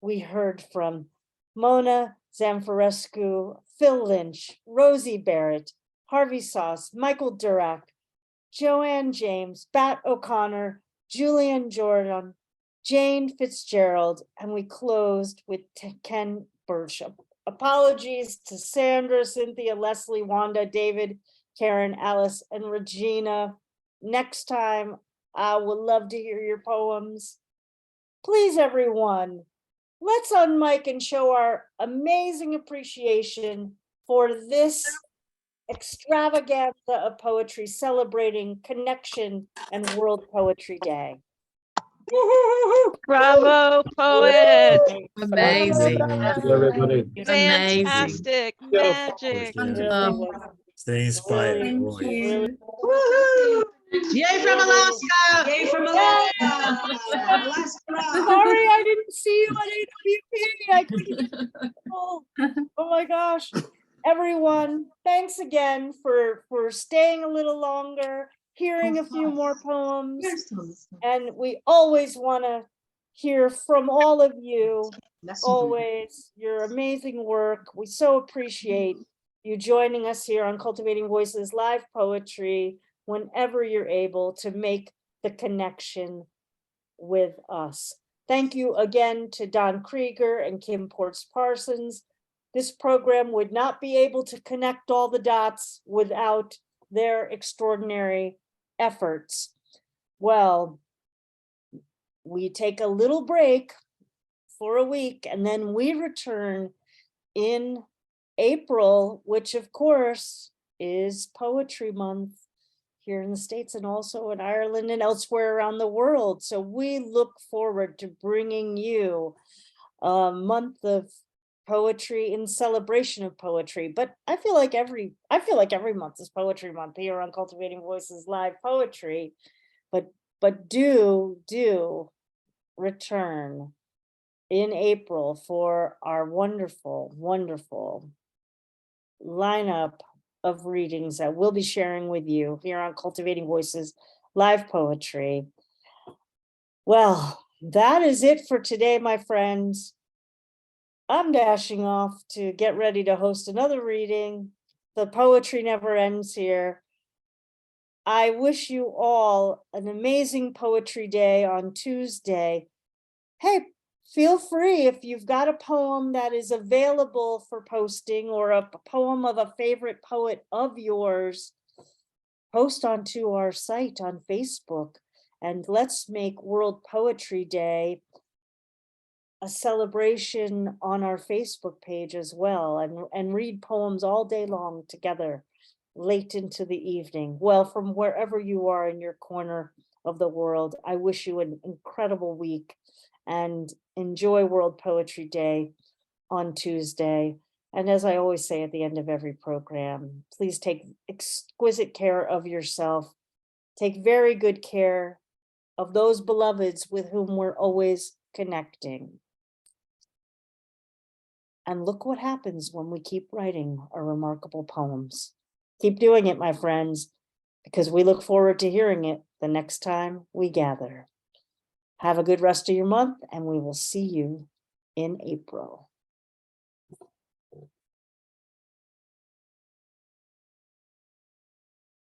we heard from Mona Zamfirescu, Phil Lynch, Rosie Barrett, Harvey Soss, Michael Durack, Joanne James, Batt O Connor, Julian Jordan, H Fitzgerald, and we closed with Ken Burch. Apologies to Sandra, Cynthia, Leslie, Wanda, David, Karen, Alice, and Regina. Next time, I would love to hear your poems. Please, everyone, let's unmic and show our amazing appreciation for this extravaganza of poetry celebrating Connection and World Poetry Day. Bravo, poet. Amazing. Thank you, everybody. Amazing. Fantastic. Magic. Stay inspired. Thank boy. you. Yay from Alaska! Yay from Alaska! Sorry, I didn't see you on AWP. I couldn't. Oh my gosh. Everyone, thanks again for staying a little longer, hearing a few more poems. And we always want to hear from all of you. Always your amazing work. We so appreciate you joining us here on Cultivating Voices Live Poetry whenever you're able to make the connection with us. Thank you again to Don Krieger and Kim Ports Parsons. This program would not be able to connect all the dots without their extraordinary efforts. Well, we take a little break for a week and then we return in April, which of course is Poetry Month here in the States and also in Ireland and elsewhere around the world. So we look forward to bringing you a month of poetry in celebration of poetry. But I feel like every month is Poetry Month here on Cultivating Voices Live Poetry. But do return in April for our wonderful, wonderful lineup of readings that we'll be sharing with you here on Cultivating Voices Live Poetry. Well, that is it for today, my friends. I'm dashing off to get ready to host another reading. The poetry never ends here. I wish you all an amazing poetry day on Tuesday. Hey, feel free if you've got a poem that is available for posting or a poem of a favorite poet of yours, post onto our site on Facebook and let's make World Poetry Day a celebration on our Facebook page as well and read poems all day long together late into the evening. Well, from wherever you are in your corner of the world, I wish you an incredible week and enjoy World Poetry Day on Tuesday. And as I always say at the end of every program, please take exquisite care of yourself. Take very good care of those beloveds with whom we're always connecting. And look what happens when we keep writing our remarkable poems. Keep doing it, my friends, because we look forward to hearing it the next time we gather. Have a good rest of your month, and we will see you in April.